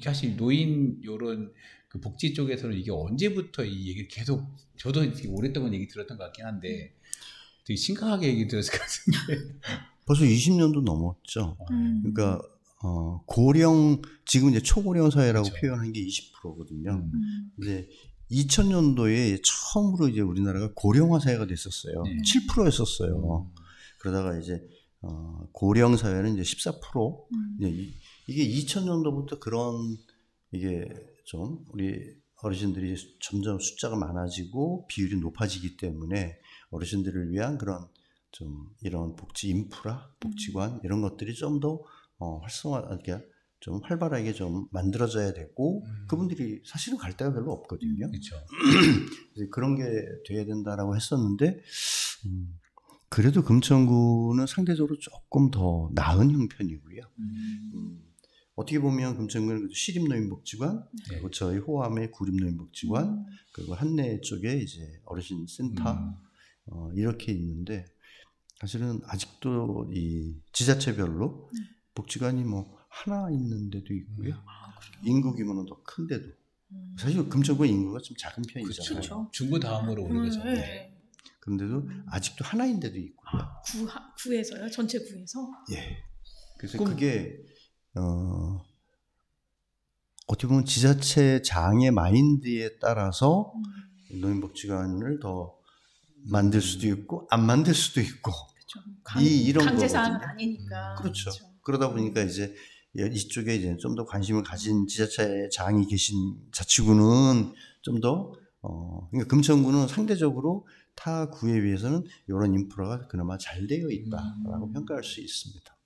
사실 노인 요런 그 복지 쪽에서는 이게 언제부터 이 얘기를 계속 저도 되게 오랫동안 얘기 들었던 것 같긴 한데 되게 심각하게 얘기 들었을 것 같은데 벌써 20년도 넘었죠. 그러니까 고령 지금 이제 초고령 사회라고 그렇죠. 표현한 게 20%거든요. 근데 2000년도에 처음으로 이제 우리나라가 고령화 사회가 됐었어요. 네. 7%였었어요. 그러다가 이제 고령 사회는 이제 14%. 이게 2000년도부터 그런 이게 좀 우리 어르신들이 점점 숫자가 많아지고 비율이 높아지기 때문에 어르신들을 위한 그런 좀 이런 복지 인프라, 복지관 이런 것들이 좀 더 활성화하게 좀 활발하게 좀 만들어져야 되고 그분들이 사실은 갈 데가 별로 없거든요. 그렇죠. 그래서 그런 게 돼야 된다라고 했었는데 그래도 금천구는 상대적으로 조금 더 나은 형편이고요. 어떻게 보면 금천구는 시립노인복지관, 그리고 저희 호암의 구립노인복지관, 그리고 한내 쪽에 이제 어르신 센터 이렇게 있는데 사실은 아직도 이 지자체별로 복지관이 뭐 하나 있는 데도 있고요. 인구 규모는 더 큰데도 사실 금천구 인구가 좀 작은 편이잖아요. 그렇죠. 중구 다음으로 오는 거죠. 네. 그런데도 아직도 하나인 데도 있고요. 구에서요? 전체 구에서? 예. 그래서 그게 어떻게 보면 지자체장의 마인드에 따라서 노인복지관을 더 만들 수도 있고 안 만들 수도 있고 이런 강제사항은 거거든요. 아니니까. 그렇죠. 그러다 보니까 이제 이쪽에 이제 좀 더 관심을 가진 지자체장이 계신 자치구는 좀 더 그러니까 금천구는 상대적으로 타 구에 비해서는 이런 인프라가 그나마 잘 되어 있다라고 평가할 수 있습니다.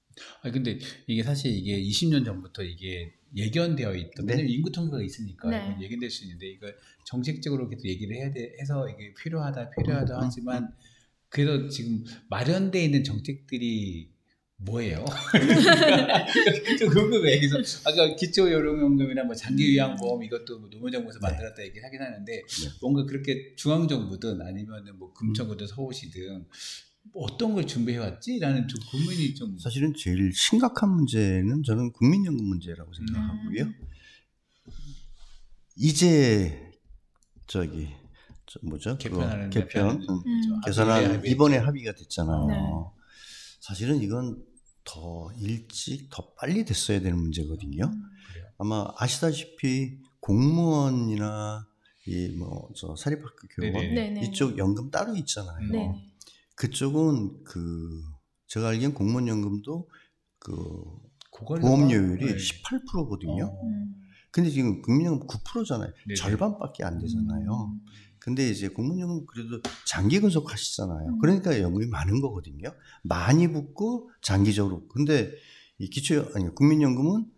아니 근데 이게 사실 이게 20년 전부터 이게 예견되어 있던 네. 왜냐면 인구 통계가 있으니까 네. 이건 예견될 수 있는데 이걸 정책적으로 계속 얘기를 해야 해서 이게 필요하다 하지만 그래도 지금 마련되어 있는 정책들이 뭐예요? 좀 궁금해. 그래서 아까 기초요령연금이나 뭐 장기요양보험 이것도 뭐 노무현정부에서 만들었다 얘기를 하긴 하는데 뭔가 그렇게 중앙정부든 아니면은 뭐 금천구든 서울시든 어떤 걸 준비해왔지라는 좀 고민이 좀 사실은 제일 심각한 문제는 저는 국민연금 문제라고 생각하고요. 이제 개편하는 개편 그렇죠. 개선안 이번에 합의가 됐잖아요. 네. 사실은 이건 더 일찍 더 빨리 됐어야 되는 문제거든요. 아마 아시다시피 공무원이나 이 뭐 저 사립학교 교원 네네. 이쪽 연금 따로 있잖아요. 네네. 그쪽은 제가 알기엔 공무원연금도 그걸 보험료율이 네. 18%거든요. 근데 지금 국민연금 9%잖아요. 네네. 절반밖에 안 되잖아요. 근데 이제 공무원연금 그래도 장기 근속하시잖아요. 그러니까 연금이 많은 거거든요. 많이 붙고 장기적으로. 근데 이 국민연금은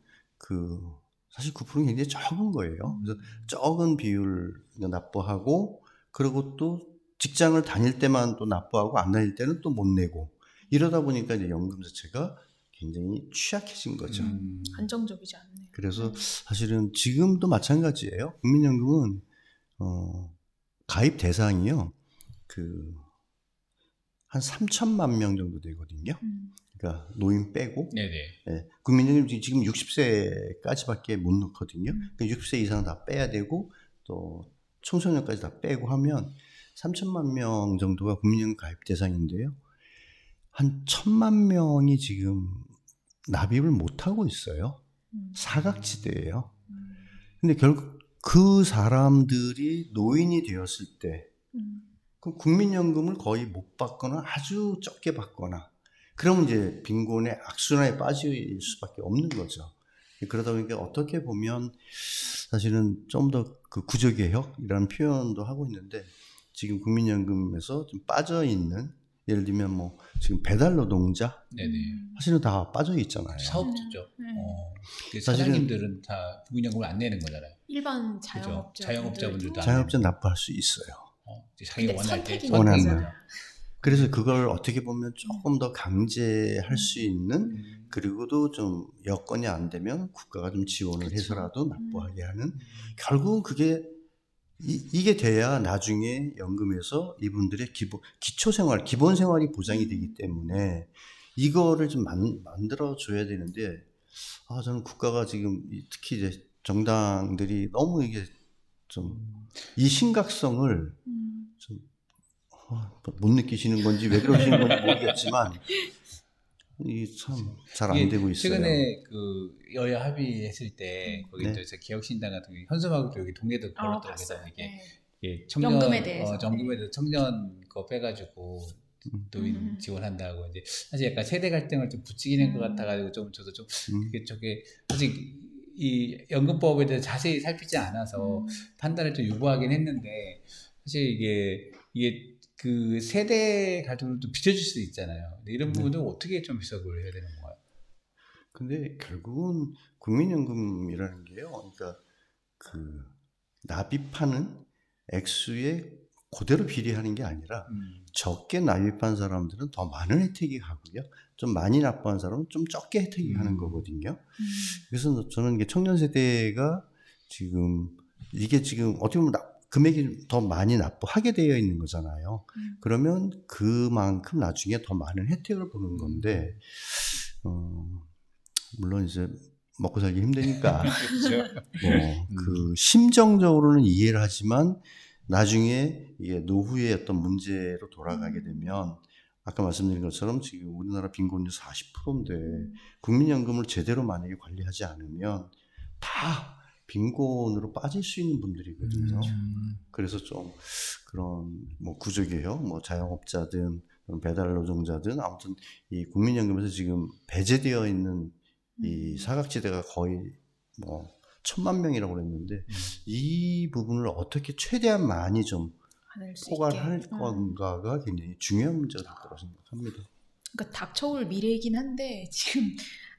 사실 9%는 굉장히 적은 거예요. 그래서 적은 비율 납부하고 그리고 또 직장을 다닐 때만 또 납부하고 안 다닐 때는 또 못 내고 이러다 보니까 이제 연금 자체가 굉장히 취약해진 거죠. 안정적이지 않네요. 그래서 사실은 지금도 마찬가지예요. 국민연금은 가입 대상이요. 한 3천만 명 정도 되거든요. 그러니까 노인 빼고. 네네. 예, 국민연금 지금 60세까지밖에 못 넣거든요. 그러니까 60세 이상 다 빼야 되고 또 청소년까지 다 빼고 하면 3천만 명 정도가 국민연금 가입 대상인데요. 한 1,000만 명이 지금 납입을 못 하고 있어요. 사각지대예요. 근데 결국 그 사람들이 노인이 되었을 때 그 국민연금을 거의 못 받거나 아주 적게 받거나 그러면 이제 빈곤의 악순환에 빠질 수밖에 없는 거죠. 그러다 보니까 어떻게 보면 사실은 좀 더 그 구조개혁이라는 표현도 하고 있는데 지금 국민연금에서 좀 빠져 있는 예를 들면 뭐 지금 배달 노동자 네네. 사실은 다 빠져 있잖아요. 사업주죠. 네. 그 사실은- 사장님들은 다 국민연금을 안 내는 거잖아요. 일반 그죠? 자영업자 자영업자분들도 안 자영업자 납부할 수 있어요. 이제 자기가 근데 원할 때 선택이 원하는 있는 거죠. 그래서 그걸 어떻게 보면 조금 더 강제할 수 있는 그리고도 좀 여건이 안 되면 국가가 좀 지원을 그쵸. 해서라도 납부하게 하는 결국은 그게 이게 돼야 나중에 연금에서 이분들의 기초생활, 기본생활이 보장이 되기 때문에 이거를 좀 만들어 줘야 되는데 저는 국가가 지금 특히 이제 정당들이 너무 이게 좀 이 심각성을 좀 못 느끼시는 건지 왜 그러시는 건지 모르겠지만 이 참 잘 안 이게 되고 있어요. 최근에 그 여야 합의했을 때 거기 네. 또 이제 개혁신당 같은 경우 현수막을 또 여기 동네도 걸었다고 해서 봤어요. 이게 네. 예, 청년 연금에 대해서. 연금에 대해서 청년 거 빼가지고 노인 지원한다고 이제 사실 약간 세대 갈등을 좀 부추기는 것 같아가지고 좀 저도 좀 저게 아직 이 연금법에 대해서 자세히 살피지 않아서 판단을 좀 유보하긴 했는데 사실 이게 그 세대 갈등을 좀 비춰줄 수 있잖아요. 근데 이런 부분은 어떻게 좀 해석을 해야 되는 건가요? 근데 결국은 국민연금이라는 게요. 그러니까 그 납입하는 액수에 그대로 비례하는 게 아니라 적게 납입한 사람들은 더 많은 혜택이 가고요. 좀 많이 납부한 사람은 좀 적게 혜택이 가는 거거든요. 그래서 저는 이게 청년 세대가 이게 지금 어떻게 보면 금액이 더 많이 납부하게 되어 있는 거잖아요. 그러면 그만큼 나중에 더 많은 혜택을 보는 건데, 물론 이제 먹고 살기 힘드니까, 그 심정적으로는 이해를 하지만 나중에 이게 노후의 어떤 문제로 돌아가게 되면 아까 말씀드린 것처럼 지금 우리나라 빈곤율 40%인데 국민연금을 제대로 만약에 관리하지 않으면 다 빈곤으로 빠질 수 있는 분들이거든요. 그래서 좀 그런 뭐 구조개혁, 뭐 자영업자든 배달 노동자든 아무튼 이 국민연금에서 지금 배제되어 있는 이 사각지대가 거의 뭐 1,000만 명이라고 그랬는데 이 부분을 어떻게 최대한 많이 좀 포괄할 건가가 굉장히 중요한 문제가 될 거라고 생각합니다. 그러니까 닥쳐올 미래이긴 한데 지금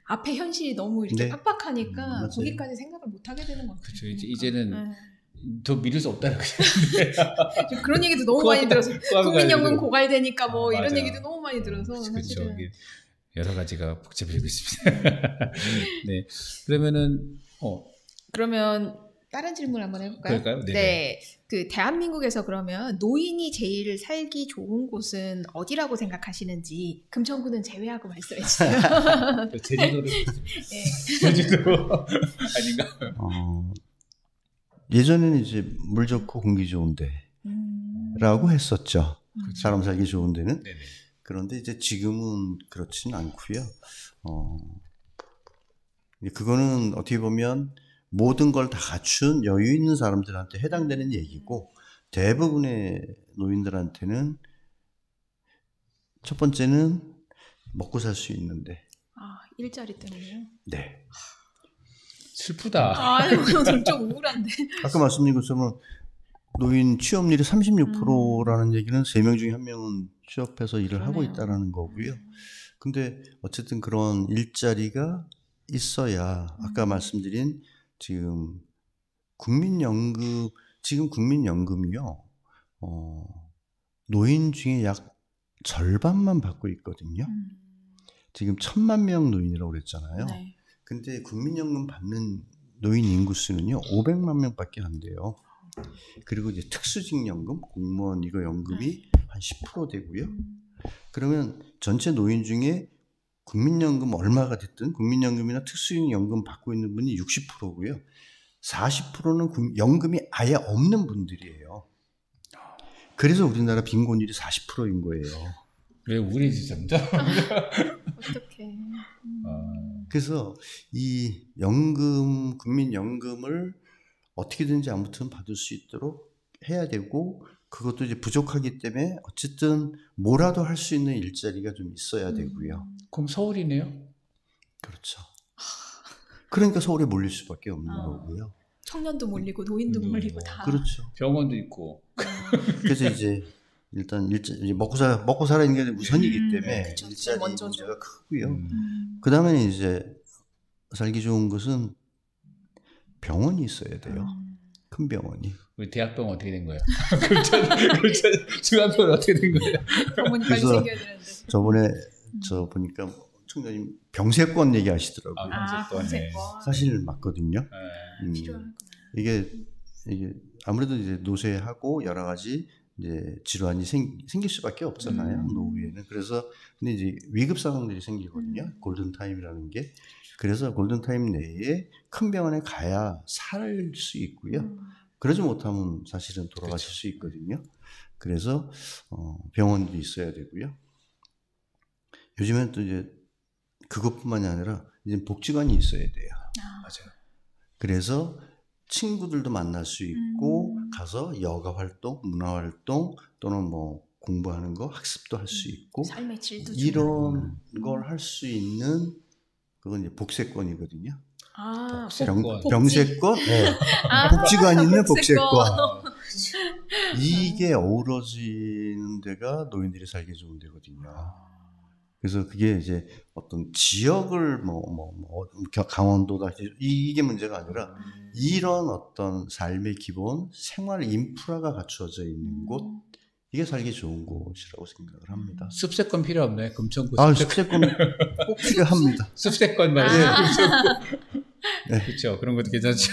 앞에 현실이 너무 이렇게 네. 빡빡하니까 맞아요. 거기까지 생각을 못 하게 되는 것 같아요. 그렇죠. 그러니까. 이제는 더 미룰 수 없다는 거죠. 그런 얘기도 너무 많이 들어서 국민연금 고갈되니까 뭐 이런 맞아. 얘기도 너무 많이 들어서 그렇죠. 사실은 여러 가지가 복잡해지고 있습니다. 네. 그러면은 그러면 다른 질문 한번 해볼까요? 그럴까요? 네네. 네. 그 대한민국에서 그러면 노인이 제일 살기 좋은 곳은 어디라고 생각하시는지 금천구는 제외하고 말씀해 주세요. 제주도를 네. 제주도 아닌가? 예전에는 이제 물 좋고 공기 좋은 데라고 했었죠. 사람 살기 좋은 데는. 네네. 그런데 이제 지금은 그렇지는 않고요. 그거는 어떻게 보면 모든 걸 다 갖춘 여유 있는 사람들한테 해당되는 얘기고 대부분의 노인들한테는 첫 번째는 먹고 살 수 있는데. 일자리 때문에요? 네. 슬프다. 오늘 좀 우울한데. 아까 말씀드린 것처럼 노인 취업률이 36%라는 얘기는 3명 중에 1명은 취업해서 일을 하고 있다는 거고요. 근데 어쨌든 그런 일자리가 있어야 아까 말씀드린 지금 국민연금이요. 노인 중에 약 절반만 받고 있거든요. 지금 1,000만 명 노인이라고 그랬잖아요. 네. 근데 국민연금 받는 노인 인구수는요 500만 명밖에 안 돼요. 그리고 이제 특수직연금, 공무원 이거 연금이 한 10% 되고요. 그러면 전체 노인 중에 국민연금 얼마가 됐든 국민연금이나 특수직연금 받고 있는 분이 60%고요. 40%는 연금이 아예 없는 분들이에요. 그래서 우리나라 빈곤율이 40%인 거예요. 왜 우울해지 점점? 어떡해. 그래서 이 연금, 국민연금을 어떻게든지 아무튼 받을 수 있도록 해야 되고 그것도 이제 부족하기 때문에 어쨌든 뭐라도 할 수 있는 일자리가 좀 있어야 되고요. 그럼 서울이네요? 그렇죠. 그러니까 서울에 몰릴 수밖에 없는 아. 거고요. 청년도 몰리고 노인도 몰리고 다. 그렇죠. 병원도 있고. 그래서 이제 일단 이제 먹고 살아는 게 우선이기 때문에 그쵸. 일자리 먼저죠. 문제가 크고요. 음. 그 다음에 이제 살기 좋은 것은 병원이 있어야 돼요. 큰 병원이. 우리 대학병원 어떻게 된 거예요? 중앙병원 어떻게 된 거예요? 병원이 빨리 그래서 생겨야 되는데. 저번에 저 보니까 총장님 병세권 얘기하시더라고요. 병세권, 네. 병세권. 사실 맞거든요. 필요하구나. 이게 아무래도 이제 노쇠하고 여러 가지 이제 질환이 생길 수밖에 없잖아요. 노후에는. 그래서 근데 이제 위급 상황들이 생기거든요. 골든 타임이라는 게. 그래서 골든 타임 내에 큰 병원에 가야 살 수 있고요. 그러지 못하면 사실은 돌아가실 그렇죠. 수 있거든요. 그래서 병원도 있어야 되고요. 요즘엔 또 이제 그것뿐만이 아니라 이제 복지관이 있어야 돼요. 맞아요. 그래서 친구들도 만날 수 있고 가서 여가 활동, 문화 활동 또는 뭐 공부하는 거, 학습도 할 수 있고 삶의 질도 이런 걸 할 수 있는 그건 이제 복세권이거든요. 아, 복지. 병세권, 네. 아, 복지관이 있는 복세권. 어, 이게 어우러지는 데가 노인들이 살기 좋은 데거든요. 그래서 그게 이제 어떤 지역을 강원도다 이게 문제가 아니라 이런 어떤 삶의 기본 생활 인프라가 갖추어져 있는 곳 이게 살기 좋은 곳이라고 생각을 합니다. 숲세권 필요 없나요? 금천구 습세권 꼭 필요합니다. 숲세권 말이에요. 네. 그렇죠. 그런 것도 괜찮죠.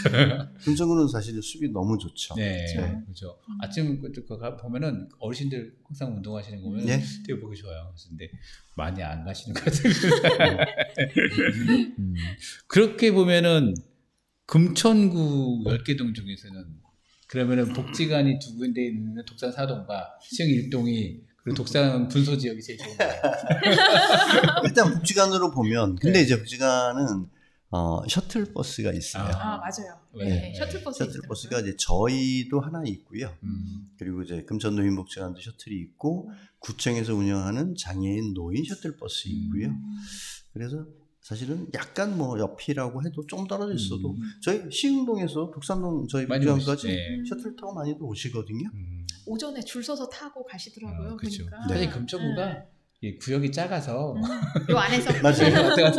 금천구는 사실 숲이 너무 좋죠. 네, 네. 그렇죠. 아침 보면은 어르신들 항상 운동하시는 거 보면 네. 되게 보기 좋아요. 근데 많이 안 가시는 것 같아요. 그렇게 보면은 금천구 10개 동 중에서는 그러면은 복지관이 두 군데 있는 독산 4동과 시흥 1동이 그리고 독산 분소 지역이 제일 좋은 거예요. 일단 복지관으로 보면 근데 네. 이제 복지관은 셔틀버스가 있어요. 아, 맞아요. 네, 셔틀버스. 셔틀버스가 이제 저희도 하나 있고요. 그리고 이제 금천 노인복지관도 셔틀이 있고 구청에서 운영하는 장애인 노인 셔틀버스 있고요. 그래서 사실은 약간 뭐 옆이라고 해도 좀 떨어져 있어도 저희 시흥동에서 독산동 저희 많이 복지관까지 오시죠. 셔틀 타고 많이들 오시거든요. 오전에 줄 서서 타고 가시더라고요. 그렇죠. 그러니까. 사실 금천구가 이 구역이 작아서 요 안에서 맞아요. 그건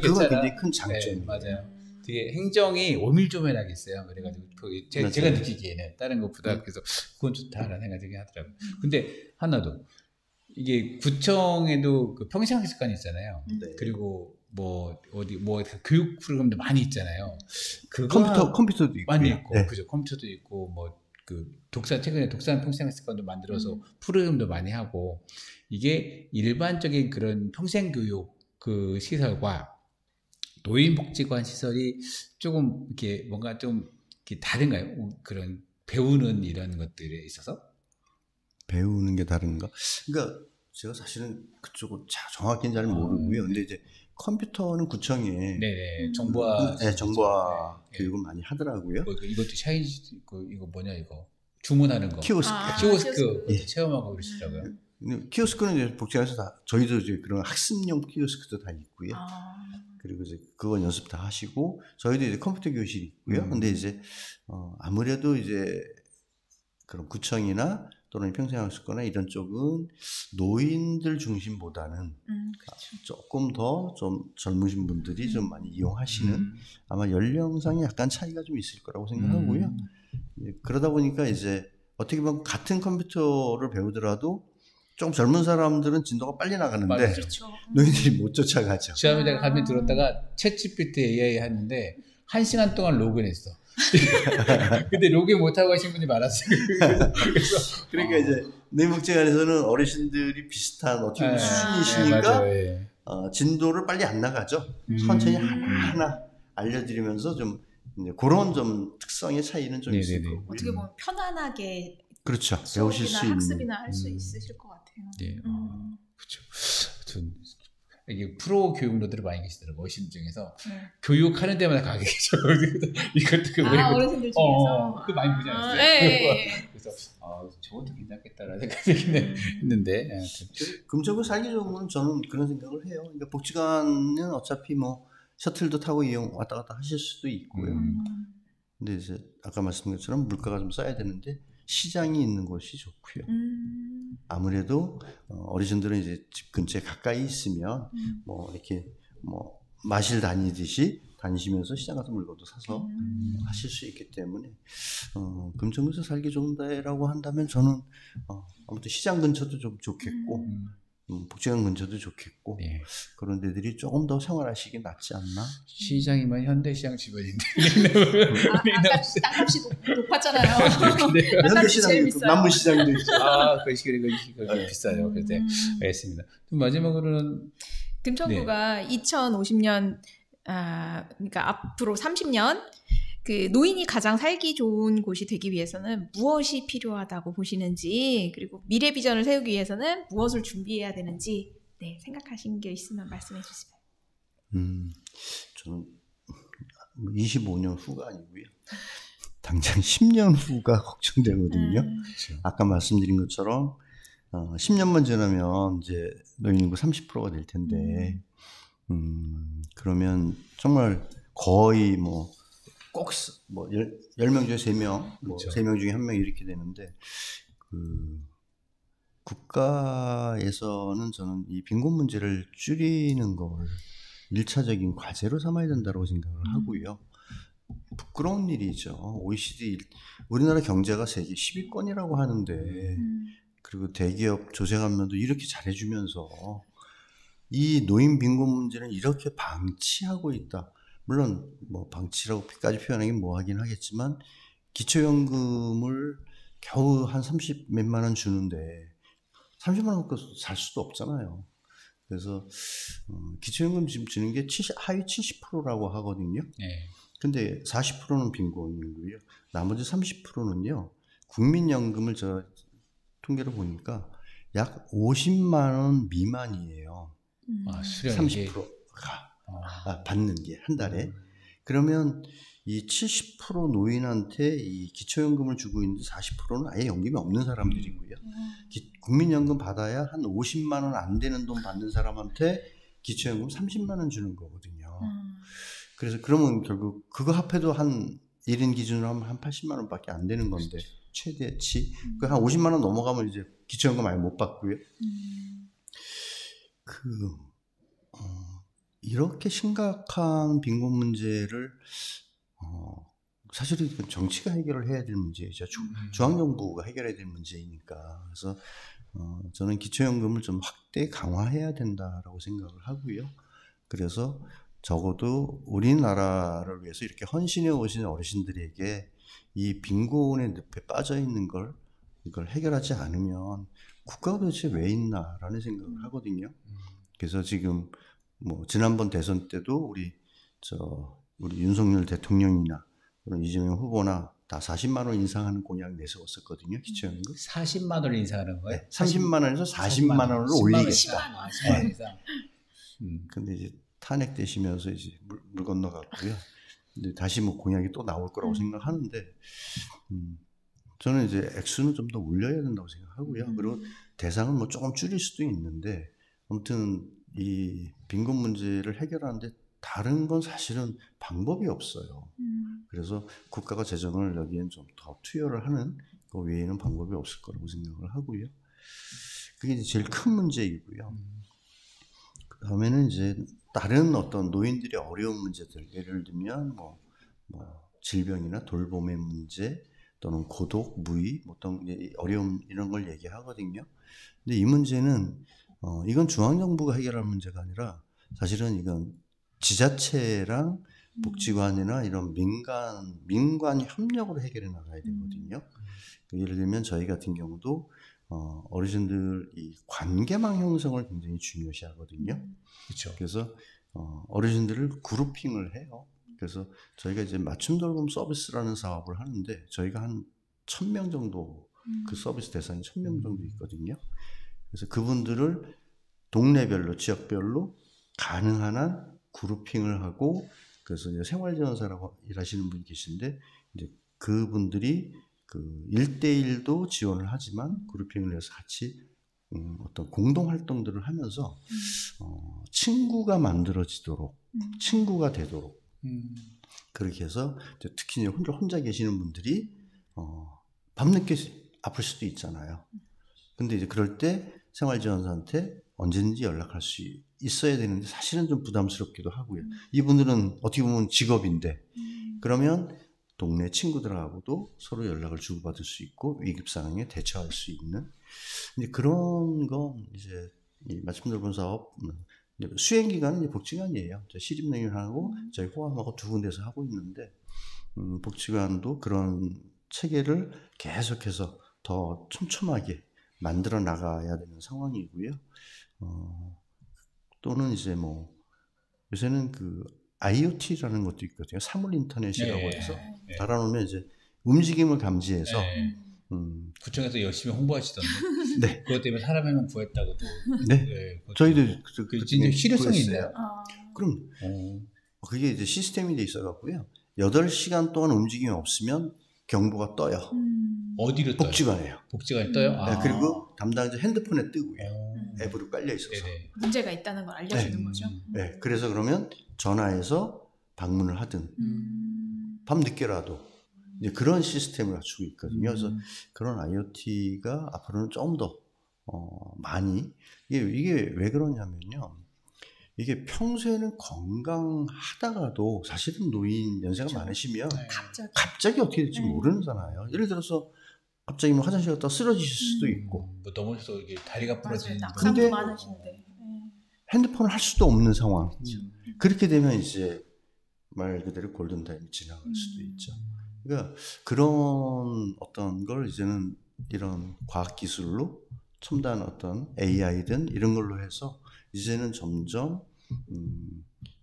그건 굉장히 큰 장점이에요. 네, 맞아요. 되게 행정이 오밀조밀하게 있어요. 그래가지고 제가 느끼기에는 다른 것보다 그래서 그건 좋다라는 생각이 하더라고요. 근데 하나도 이게 구청에도 그 평생학습관이 있잖아요. 네. 그리고 뭐 어디 뭐 교육 프로그램도 많이 있잖아요. 컴퓨터도 있고 많이 있고 네. 그죠. 컴퓨터도 있고 뭐 그 최근에 독산 평생학습관도 만들어서 프로그램도 많이 하고 이게 일반적인 그런 평생교육 그 시설과 노인복지관 시설이 조금 이렇게 뭔가 좀 이렇게 다른가요? 그런 배우는 이런 것들에 있어서? 배우는 게 다른가? 그러니까 제가 사실은 그쪽은 정확히는 잘 모르고요. 근데 이제 컴퓨터는 구청에 네네 정보화 정보화 네. 교육을 많이 하더라고요. 뭐 이것도 샤인 이거 뭐냐 이거 주문하는 거 키오스크. 키오스크 예. 체험하고 그러시더라고요. 키오스크는 이제 복지관에서 다 저희도 이제 그런 학습용 키오스크도 다 있고요. 그리고 이제 그건 연습 다 하시고 저희도 이제 컴퓨터 교실이 있고요. 근데 이제 아무래도 이제 그런 구청이나 또는 평생학습거나 이런 쪽은 노인들 중심보다는 조금 더 좀 젊으신 분들이 좀 많이 이용하시는 아마 연령상에 약간 차이가 좀 있을 거라고 생각하고요. 그러다 보니까 이제 어떻게 보면 같은 컴퓨터를 배우더라도 좀 젊은 사람들은 진도가 빨리 나가는데 맞아요. 그렇죠. 노인들이 못 쫓아가죠. 지난번에 내가 가면 들었다가 챗GPT AI 하는데 1시간 동안 로그인했어. 근데 로그인 못하고 하신 분이 많았어요. 그래서 그러니까 이제 노인복지관에서는 어르신들이 비슷한 어떻게 보면 수준이시니까 맞아요. 예. 진도를 빨리 안 나가죠. 천천히 하나하나 알려드리면서 좀 이제 그런 좀 특성의 차이는 좀 있을 네네네. 거고요. 어떻게 보면 편안하게 그렇죠. 배우실 수 수업이나 있는. 학습이나 할 수 있으실 것 같아요. 네. 그렇죠. 전 이게 프로 교육로들이 많이 계시더라고요. 어르신 중에서 교육하는 데마다 가게 계셔. 이것도 그 어르신들 중에서 그 많이 보지 않았어요? 네. 그래서 저것도 괜찮겠다라는 생각이 했는데 금쪽을 살기 좋은 건 저는 그런 생각을 해요. 그러니까 복지관은 어차피 뭐 셔틀도 타고 이용 왔다 갔다 하실 수도 있고요. 근데 이제 아까 말씀드린 것처럼 물가가 좀 싸야 되는데 시장이 있는 곳이 좋고요. 아무래도 어르신들은 이제 집 근처에 가까이 있으면 뭐 이렇게 뭐 마실 다니듯이 다니시면서 시장 가서 물건도 사서 하실 수 있기 때문에 금천구에서 살기 좋은데라고 한다면 저는 아무튼 시장 근처도 좀 좋겠고 복지관 근처도 좋겠고 네. 그런 데들이 조금 더 생활하시기 낫지 않나? 시장이면 현대시장 주변인데. 아까 땅값이 높았잖아요. 현대시장 남문시장도 있죠. 그게 비싸요. 그래서 알겠습니다. 그럼 마지막으로는 금천구가 2050년 그러니까 앞으로 30년 그 노인이 가장 살기 좋은 곳이 되기 위해서는 무엇이 필요하다고 보시는지, 그리고 미래 비전을 세우기 위해서는 무엇을 준비해야 되는지 생각하신 게 있으면 말씀해 주세요. 저는 25년 후가 아니고요. 당장 10년 후가 걱정되거든요. 아까 말씀드린 것처럼 10년만 지나면 이제 노인 인구 30%가 될 텐데 그러면 정말 거의 뭐 꼭 뭐 10명 중에 3명, 뭐 그렇죠. 3명 중에 1명 이렇게 되는데 국가에서는 저는 이 빈곤 문제를 줄이는 걸 1차적인 과제로 삼아야 된다고 생각을 하고요. 부끄러운 일이죠. OECD 우리나라 경제가 세계 10위권이라고 하는데 그리고 대기업 조세관면도 이렇게 잘해주면서 이 노인 빈곤 문제는 이렇게 방치하고 있다. 물론 뭐 방치라고까지 표현하긴 뭐하긴 하겠지만 기초연금을 겨우 한 30 몇만 원 주는데 30만 원 갖고 살 수도 없잖아요. 그래서 기초연금 지금 주는 게 하위 70%라고 하거든요. 네. 근데 40%는 빈곤이고요. 나머지 30%는요. 국민연금을 저 통계를 보니까 약 50만 원 미만이에요. 수령이 30%가 받는 게 한 달에. 그러면 이 70% 노인한테 이 기초연금을 주고 있는데 40%는 아예 연금이 없는 사람들이고요. 국민연금 받아야 한 50만 원 안 되는 돈 받는 사람한테 기초연금 30만 원 주는 거거든요. 그래서 그러면 결국 그거 합해도 한 1인 기준으로 하면 한 80만 원밖에 안 되는 건데 최대치. 한 50만 원 넘어가면 이제 기초연금 아예 못 받고요. 이렇게 심각한 빈곤 문제를 사실은 정치가 해결을 해야 될 문제이죠. 중앙정부가 해결해야 될 문제이니까. 그래서 저는 기초연금을 좀 확대 강화해야 된다라고 생각을 하고요. 그래서 적어도 우리나라를 위해서 이렇게 헌신해 오신 어르신들에게 이 빈곤의 늪에 빠져 있는 이걸 해결하지 않으면 국가가 도대체 왜 있나라는 생각을 하거든요. 그래서 지금 뭐 지난번 대선 때도 우리 윤석열 대통령이나 그런 이재명 후보나 다 40만 원 인상하는 공약 내세웠었거든요. 기초연금 40만 원을 인상하는 거예요? 네, 30만 원에서 40만 원을 올리겠다. 10만 원 이상. 근데 이제 탄핵되시면서 이제 물 건너갔고요. 근데 다시 뭐 공약이 또 나올 거라고 생각하는데 저는 이제 액수는 좀 더 올려야 된다고 생각하고요. 그리고 대상은 뭐 조금 줄일 수도 있는데 아무튼 이 빈곤 문제를 해결하는데 다른 건 사실은 방법이 없어요. 그래서 국가가 재정을 여기엔 좀 더 투여를 하는 그 외에는 방법이 없을 거라고 생각을 하고요. 그게 이제 제일 큰 문제이고요. 그 다음에는 이제 다른 어떤 노인들의 어려운 문제들, 예를 들면 뭐 질병이나 돌봄의 문제 또는 고독, 무의, 어떤 어려움 이런 걸 얘기하거든요. 근데 이 문제는 이건 중앙정부가 해결할 문제가 아니라 사실은 이건 지자체랑 복지관이나 이런 민관 협력으로 해결해 나가야 되거든요. 예를 들면 저희 같은 경우도 어르신들 이 관계망 형성을 굉장히 중요시 하거든요. 그렇죠. 그래서 어르신들을 그룹핑을 해요. 그래서 저희가 이제 맞춤 돌봄 서비스라는 사업을 하는데 저희가 한 1,000명 정도 그 서비스 대상이 1,000명 정도 있거든요. 그래서 그분들을 동네별로 지역별로 가능한 한 그룹핑을 하고 그래서 이제 생활지원사라고 일하시는 분이 계신데 이제 그분들이 그 1대1도 지원을 하지만 그룹핑을 해서 같이 어떤 공동 활동들을 하면서 친구가 만들어지도록 친구가 되도록 그렇게 해서 특히 혼자 계시는 분들이 밤늦게 아플 수도 있잖아요. 근데 이제 그럴 때 생활지원사한테 언제든지 연락할 수 있어야 되는데 사실은 좀 부담스럽기도 하고요. 이분들은 어떻게 보면 직업인데 그러면 동네 친구들하고도 서로 연락을 주고받을 수 있고 위급 상황에 대처할 수 있는 이제 그런 건 이제 이 맞춤돌봄 사업 수행 기간은 이제 복지관이에요. 시립능력하고 저희 호암하고 두 군데서 하고 있는데 복지관도 그런 체계를 계속해서 더 촘촘하게 만들어 나가야 되는 상황이고요. 또는 이제 뭐 요새는 그 IoT라는 것도 있거든요. 사물 인터넷이라고 해서 달아놓으면 이제 움직임을 감지해서 구청에서 열심히 홍보하시던데. 네. 그것 때문에 사람 한 명 구했다고도. 네. 저희도 그 진짜 실효성이 있네요. 그럼 그게 이제 시스템이 돼 있어갖고요. 8시간 동안 움직임이 없으면 경보가 떠요. 어디로 떠요? 복지관에요. 복지관에 떠요? 네, 그리고 담당자 핸드폰에 뜨고요. 앱으로 깔려 있어서. 네네. 문제가 있다는 걸 알려주는 거죠. 네, 그래서 그러면 전화해서 방문을 하든 밤 늦게라도 이제 그런 시스템을 갖추고 있거든요. 그래서 그런 IoT가 앞으로는 좀 더 많이 이게 왜 그러냐면요. 이게 평소에는 건강하다가도 사실은 노인 연세가 그렇죠. 많으시면 갑자기 어떻게 될지 모르잖아요. 예를 들어서 갑자기 뭐 화장실 갔다 쓰러지실 수도 있고 뭐 넘어져서 이게 다리가 부러지는. 낙상도 근데 많으신데. 핸드폰을 할 수도 없는 상황. 그렇게 되면 이제 말 그대로 골든타임이 지나갈 수도 있죠. 그러니까 그런 어떤 걸 이제는 이런 과학기술로 첨단 어떤 AI든 이런 걸로 해서 이제는 점점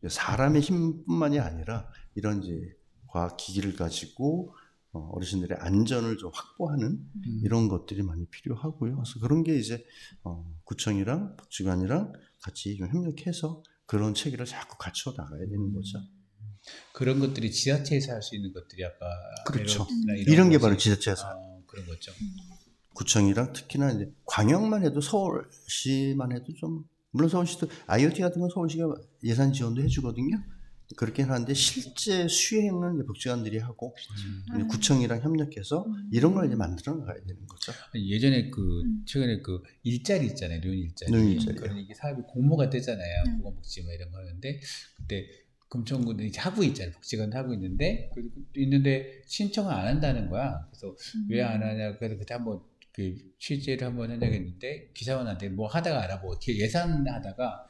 사람의 힘뿐만이 아니라 이런 이제 과학기기를 가지고 어르신들의 안전을 좀 확보하는 이런 것들이 많이 필요하고요. 그래서 그런 게 이제 구청이랑 복지관이랑 같이 좀 협력해서 그런 체계를 자꾸 갖춰 나가야 되는 거죠. 그런 것들이 지자체에서 할 수 있는 것들이 아까 그렇죠. 이런 게 바로 지자체에서 그런 거죠. 구청이랑 특히나 이제 광역만 해도 서울시만 해도 좀 물론 서울시도 IoT 같은 건 서울시가 예산 지원도 해주거든요. 그렇게 하는데 실제 수행은 이제 복지관들이 하고 구청이랑 협력해서 이런 걸 이제 만들어 나가야 되는 거죠. 예전에 최근에 일자리 있잖아요. 노인 일자리. 그런 이게 사업이 공모가 되잖아요. 보건복지 뭐 이런 거 하는데 그때 금천구도 이제 하고 있잖아요. 복지관도 하고 있는데 신청을 안 한다는 거야. 그래서 왜 안 하냐. 그래서 그때 한번 취재를 한번 해야겠는데 기사원한테 뭐 하다가 알아보고 이렇게 예산하다가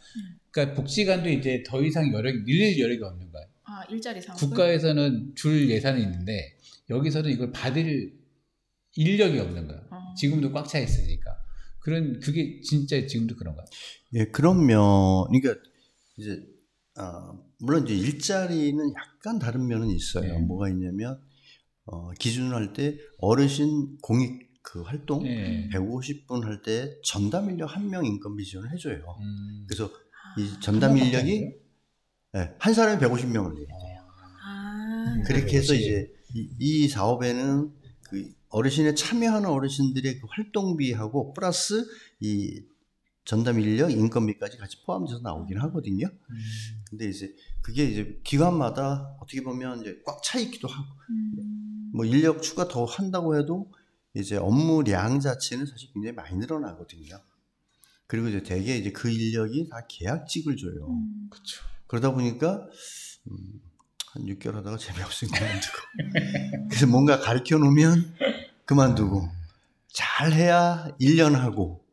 그러니까 복지관도 이제 더 이상 늘릴 여력이 없는 거야. 일자리 사업. 국가에서는 줄 예산이 있는데 여기서는 이걸 받을 인력이 없는 거야. 지금도 꽉 차 있으니까. 그게 진짜 지금도 그런가? 예, 그러면 그러니까 이제 물론 이제 일자리는 약간 다른 면은 있어요. 뭐가 있냐면 기준을 할 때 어르신 공익 그 활동 150분 할 때 전담 인력 1명 인건비 지원을 해줘요. 그래서 이 전담 인력이 한 사람이 150명을 내야 돼요. 그렇게 해서 이제 이 사업에는 그 어르신에 참여하는 어르신들의 그 활동비하고 플러스 이 전담 인력 인건비까지 같이 포함돼서 나오긴 하거든요. 근데 이제 그게 이제 기관마다 어떻게 보면 이제 꽉 차 있기도 하고 뭐 인력 추가 더 한다고 해도 이제 업무량 자체는 사실 굉장히 많이 늘어나거든요. 그리고 이제 대개 이제 그 인력이 다 계약직을 줘요. 그렇죠. 그러다 보니까 한 6개월 하다가 재미없으니까 그만두고 그래서 뭔가 가르쳐 놓으면 그만두고 잘해야 1년 하고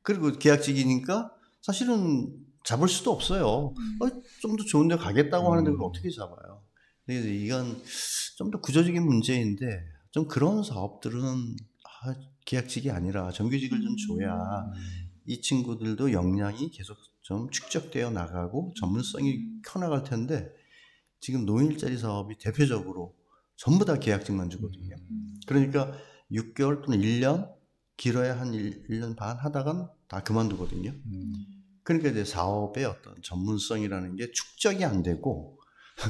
그리고 계약직이니까 사실은 잡을 수도 없어요. 좀 더 좋은 데 가겠다고 하는데 그걸 어떻게 잡아요? 그래서 이건 좀 더 구조적인 문제인데 좀 그런 사업들은 계약직이 아니라 정규직을 좀 줘야 이 친구들도 역량이 계속 좀 축적되어 나가고 전문성이 커나갈 텐데 지금 노인일자리 사업이 대표적으로 전부 다 계약직만 주거든요. 그러니까 6개월 또는 1년 길어야 한 1년 반 하다간 다 그만두거든요. 그러니까 이제 사업의 어떤 전문성이라는 게 축적이 안 되고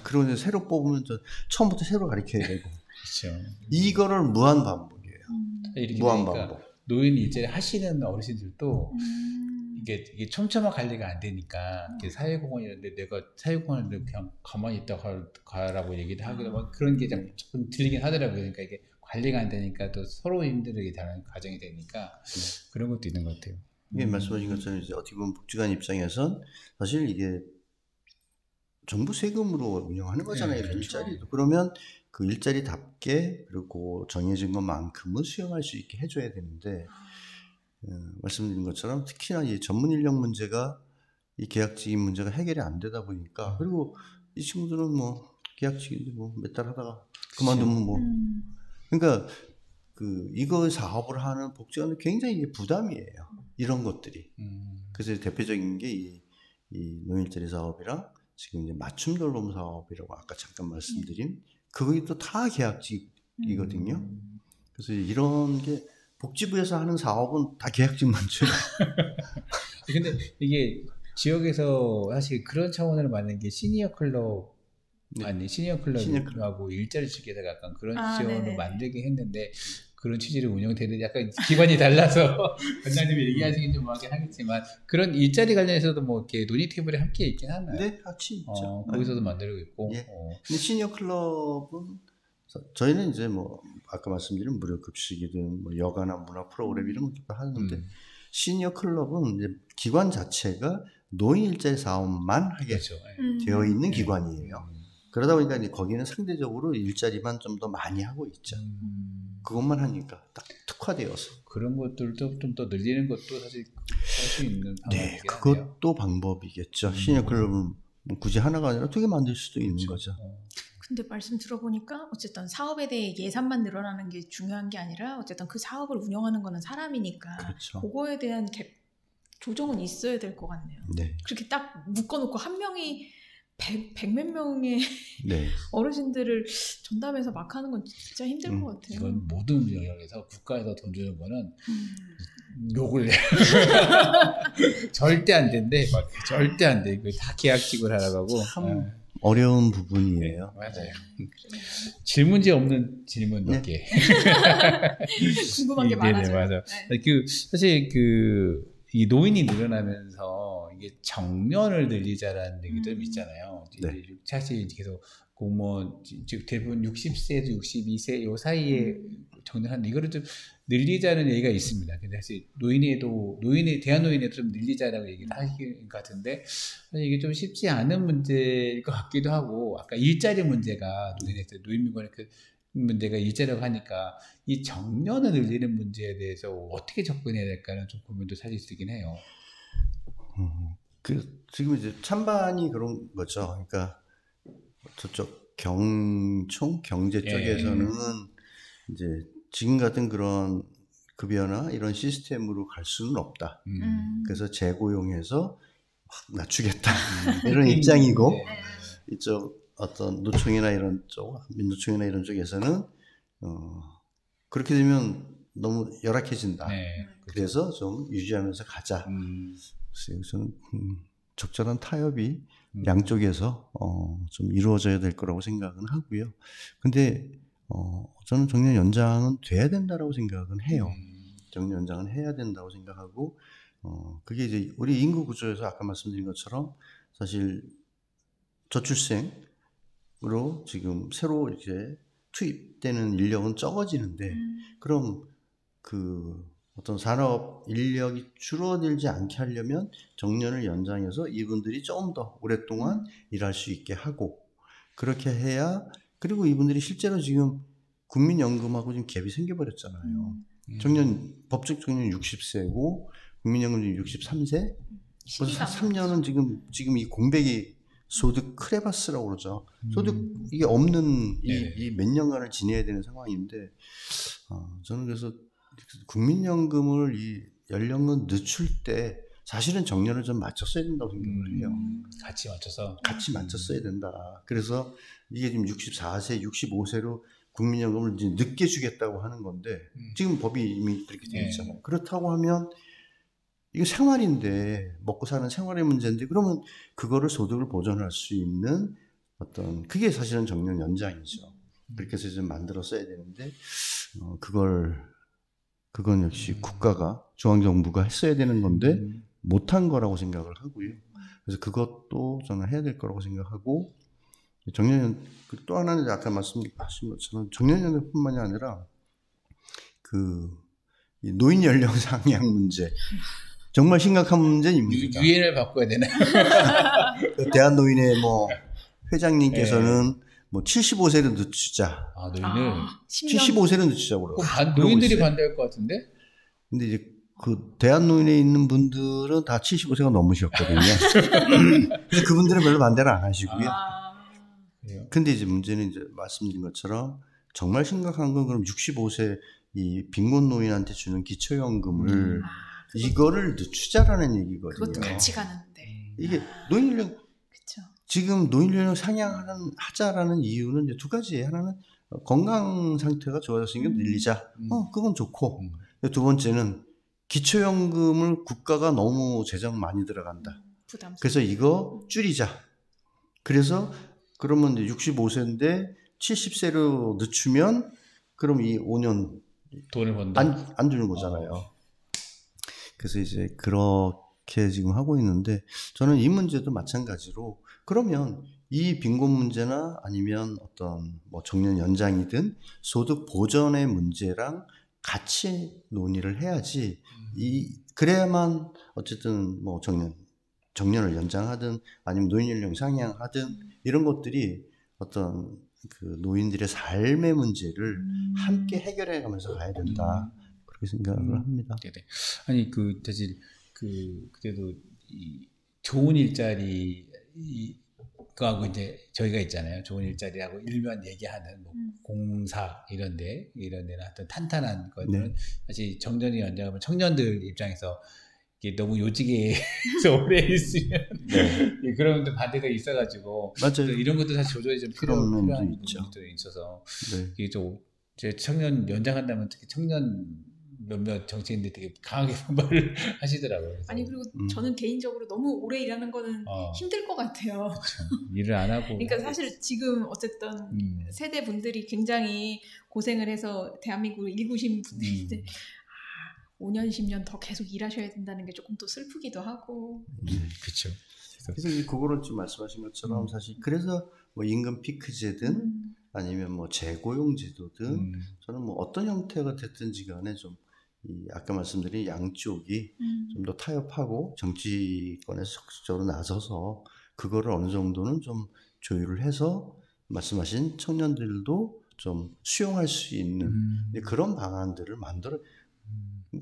그리고 이제 새로 뽑으면 처음부터 새로 가르쳐야 되고 그렇죠. 이거를 무한 반복이에요. 이렇게 무한 되니까 반복. 노인 일자리 하시는 어르신들도 이게 촘촘한 관리가 안 되니까 이게 사회공헌이었는데 내가 사회공헌을 그냥 가만히 있다 가라고 얘기를 하기도 막 그런 게 조금 들리긴 하더라고요. 그러니까 이게 관리가 안 되니까 또 서로 힘들게 다른 과정이 되니까 그런 것도 있는 것 같아요. 이게 말씀하신 것처럼 이제 어떻게 보면 복지관 입장에선 사실 이게 정부 세금으로 운영하는 거잖아요. 그렇죠. 일자리도. 그러면 그 일자리답게 그리고 정해진 것만큼은 수용할 수 있게 해줘야 되는데 말씀드린 것처럼 특히나 이 전문 인력 문제가 이 계약직인 문제가 해결이 안 되다 보니까 그리고 이 친구들은 뭐 계약직인데 뭐 몇 달 하다가 그만두면 뭐 그러니까 그 이거 사업을 하는 복지관은 굉장히 이게 부담이에요. 이런 것들이. 그래서 대표적인 게 이 노인일자리 사업이랑 지금 이제 맞춤 돌봄 사업이라고 아까 잠깐 말씀드린 그게 또 다 계약직이거든요. 그래서 이런 게 복지부에서 하는 사업은 다 계약직만 줘요. 근데 이게 지역에서 사실 그런 차원으로 만든 게 시니어 클럽 아니 시니어 클럽하고 일자리 측에서 약간 그런 지원으로 만들긴 했는데 그런 취지로 운영되는 약간 기관이 달라서 원장님이 얘기하시긴 좀 뭐하긴 하겠지만 그런 일자리 관련해서도 뭐 이렇게 논의 테이블에 함께 있긴 하나요? 네, 같이 있죠. 거기서도 만들고 있고. 예. 근데 시니어 클럽은 저희는 이제 뭐 아까 말씀드린 무료 급식이든 뭐 여가나 문화 프로그램 이런 것도 하는데 시니어 클럽은 이제 기관 자체가 노인 일자리 사업만 하게 그렇죠. 되어 있는 기관이에요. 그러다 보니까 이제 거기는 상대적으로 일자리만 좀 더 많이 하고 있죠. 그것만 하니까 딱 특화되어서. 그런 것들도 좀 더 늘리는 것도 사실 할 수 있는 방법이긴 네, 그것도 방법이겠죠. 시니어 클럽은 굳이 하나가 아니라 두 개 만들 수도 있는 거죠. 근데 말씀 들어보니까 어쨌든 사업에 대해 예산만 늘어나는 게 중요한 게 아니라 어쨌든 그 사업을 운영하는 거는 사람이니까 그렇죠. 그거에 대한 조정은 있어야 될 것 같네요. 네. 그렇게 딱 묶어놓고 한 명이 100몇 명의 네. 어르신들을 전담해서 막 하는 건 진짜 힘들 것 같아요. 이건 모든 영역에서 국가에서 돈 주는 거는 욕을 해. 절대 안 된대. 절대 안 돼. 이거 다 계약직을 하라고 하고. 참 어려운 부분이에요. 맞아요. 질문지 없는 질문 몇 개. 궁금한 게 많아요. 맞아. 그 사실 이 노인이 늘어나면서 이게 정년을 늘리자라는 얘기도 있잖아요. 네. 사실 계속 공무원 즉 대부분 60세에서 62세 요 사이에 정년하는 이거를 좀 늘리자는 얘기가 있습니다. 근데 사실 대한노인에도 좀 늘리자라고 얘기를 하신 것 같은데 사실 이게 좀 쉽지 않은 문제일 것 같기도 하고 아까 일자리 문제가 노인민관의 그 문제가 일자리라고 하니까 이 정년을 늘리는 문제에 대해서 어떻게 접근해야 될까는 좀 고민도 사실 있긴 해요. 지금 이제 찬반이 그런 거죠. 그러니까 저쪽 경제 쪽에서는 이제 지금 같은 그런 급여나 이런 시스템으로 갈 수는 없다. 그래서 재고용해서 막 낮추겠다. 이런 입장이고 이쪽 어떤 노총이나 이런 쪽, 민노총이나 이런 쪽에서는 그렇게 되면 너무 열악해진다. 그래서 좀 유지하면서 가자. 그래서 저는 적절한 타협이 양쪽에서 좀 이루어져야 될 거라고 생각은 하고요. 근데 저는 정년 연장은 돼야 된다라고 생각은 해요. 정년 연장은 해야 된다고 생각하고 그게 이제 우리 인구 구조에서 아까 말씀드린 것처럼 사실 저출생으로 지금 새로 이제 투입되는 인력은 적어지는데 그럼 그 어떤 산업 인력이 줄어들지 않게 하려면 정년을 연장해서 이분들이 조금 더 오랫동안 일할 수 있게 하고 그렇게 해야 그리고 이분들이 실제로 지금 국민연금하고 지금 갭이 생겨버렸잖아요. 법적 정년 60세고 국민연금 지금 63세. 벌써 3년은 지금 이 공백이 소득 크레바스라고 그러죠. 소득 이게 없는 이 몇 년간을 지내야 되는 상황인데 저는 그래서 국민연금을 이 연령을 늦출 때 사실은 정년을 좀 맞췄어야 된다고 생각을 해요. 같이 맞춰서? 같이 맞췄어야 된다. 그래서 이게 지금 64세, 65세로 국민연금을 이제 늦게 주겠다고 하는 건데 지금 법이 이미 그렇게 되어 있잖아요. 그렇다고 하면 이거 생활인데 먹고 사는 생활의 문제인데 그러면 그거를 소득을 보전할 수 있는 어떤 그게 사실은 정년 연장이죠. 그렇게 해서 좀 만들었어야 되는데 그건 역시 국가가 중앙정부가 했어야 되는 건데 못한 거라고 생각을 하고요. 그래서 그것도 저는 해야 될 거라고 생각하고 정년연 또 하나는 아까 말씀하신 것처럼 정년연대뿐만이 아니라 이 노인 연령 상향 문제 정말 심각한 문제입니다. 유엔을 바꿔야 되나? 대한노인의 뭐 회장님께서는 뭐 75세를 늦추자. 아, 노인을 75세를 늦추자고 그러고. 노인들이 반대할 것 같은데? 근데 이제 그 대한노인에 있는 분들은 다 75세가 넘으셨거든요. 그래서 그분들은 별로 반대를 안 하시고요. 근데 이제 문제는 이제 말씀드린 것처럼 정말 심각한 건 그럼 65세 이 빈곤 노인한테 주는 기초연금을 이거를 늦추자라는 얘기거든요. 그것도 같이 가는데. 이게 노인 연령 그쵸. 지금 노인 연령 상향하자라는 이유는 이제 두 가지예요. 하나는 건강 상태가 좋아졌으니까 늘리자. 그건 좋고. 두 번째는 기초연금을 국가가 너무 재정 많이 들어간다. 그래서 이거 줄이자. 그래서 그러면 이제 65세인데 70세로 늦추면 그럼 이 5년 돈을 번다. 안 주는 거잖아요. 그래서 이제 그렇게 지금 하고 있는데 저는 이 문제도 마찬가지로 그러면 이 빈곤 문제나 아니면 어떤 뭐 정년 연장이든 소득 보전의 문제랑 같이 논의를 해야지 그래야만 어쨌든 뭐 정년을 연장하든 아니면 노인 연령 상향하든 이런 것들이 어떤 그 노인들의 삶의 문제를 함께 해결해 가면서 가야 된다. 그렇게 생각을 합니다. 네네. 아니 사실 그래도 이 좋은 일자리 그하고 이제 저희가 있잖아요. 좋은 일자리라고 일면 얘기하는 뭐 공사 이런 데나 어떤 탄탄한 것들은 사실 정년이 연장하면 청년들 입장에서 이게 너무 요직에서 오래 있으면 그런 또 반대가 있어가지고 맞아요. 이런 것도 사실 조절이 좀 필요한 부분도 있죠. 있어서 이게 좀 이제 청년 연장한다면 특히 청년 몇몇 정치인들이 되게 강하게 반발을 하시더라고요. 아니 그리고 저는 개인적으로 너무 오래 일하는 거는 힘들 것 같아요. 일을 안 하고. 그러니까 사실 지금 어쨌든 세대 분들이 굉장히 고생을 해서 대한민국을 일구신 분들인데 5년 10년 더 계속 일하셔야 된다는 게 조금 또 슬프기도 하고. 그렇죠. 그래서 그거를 지금 말씀하신 것처럼 사실 그래서 뭐 임금 피크제든 아니면 뭐 재고용 제도든 저는 뭐 어떤 형태가 됐든지 간에 좀 아까 말씀드린 양쪽이 좀 더 타협하고 정치권에서 적극적으로 나서서 그거를 어느 정도는 좀 조율을 해서 말씀하신 청년들도 좀 수용할 수 있는 그런 방안들을 만들어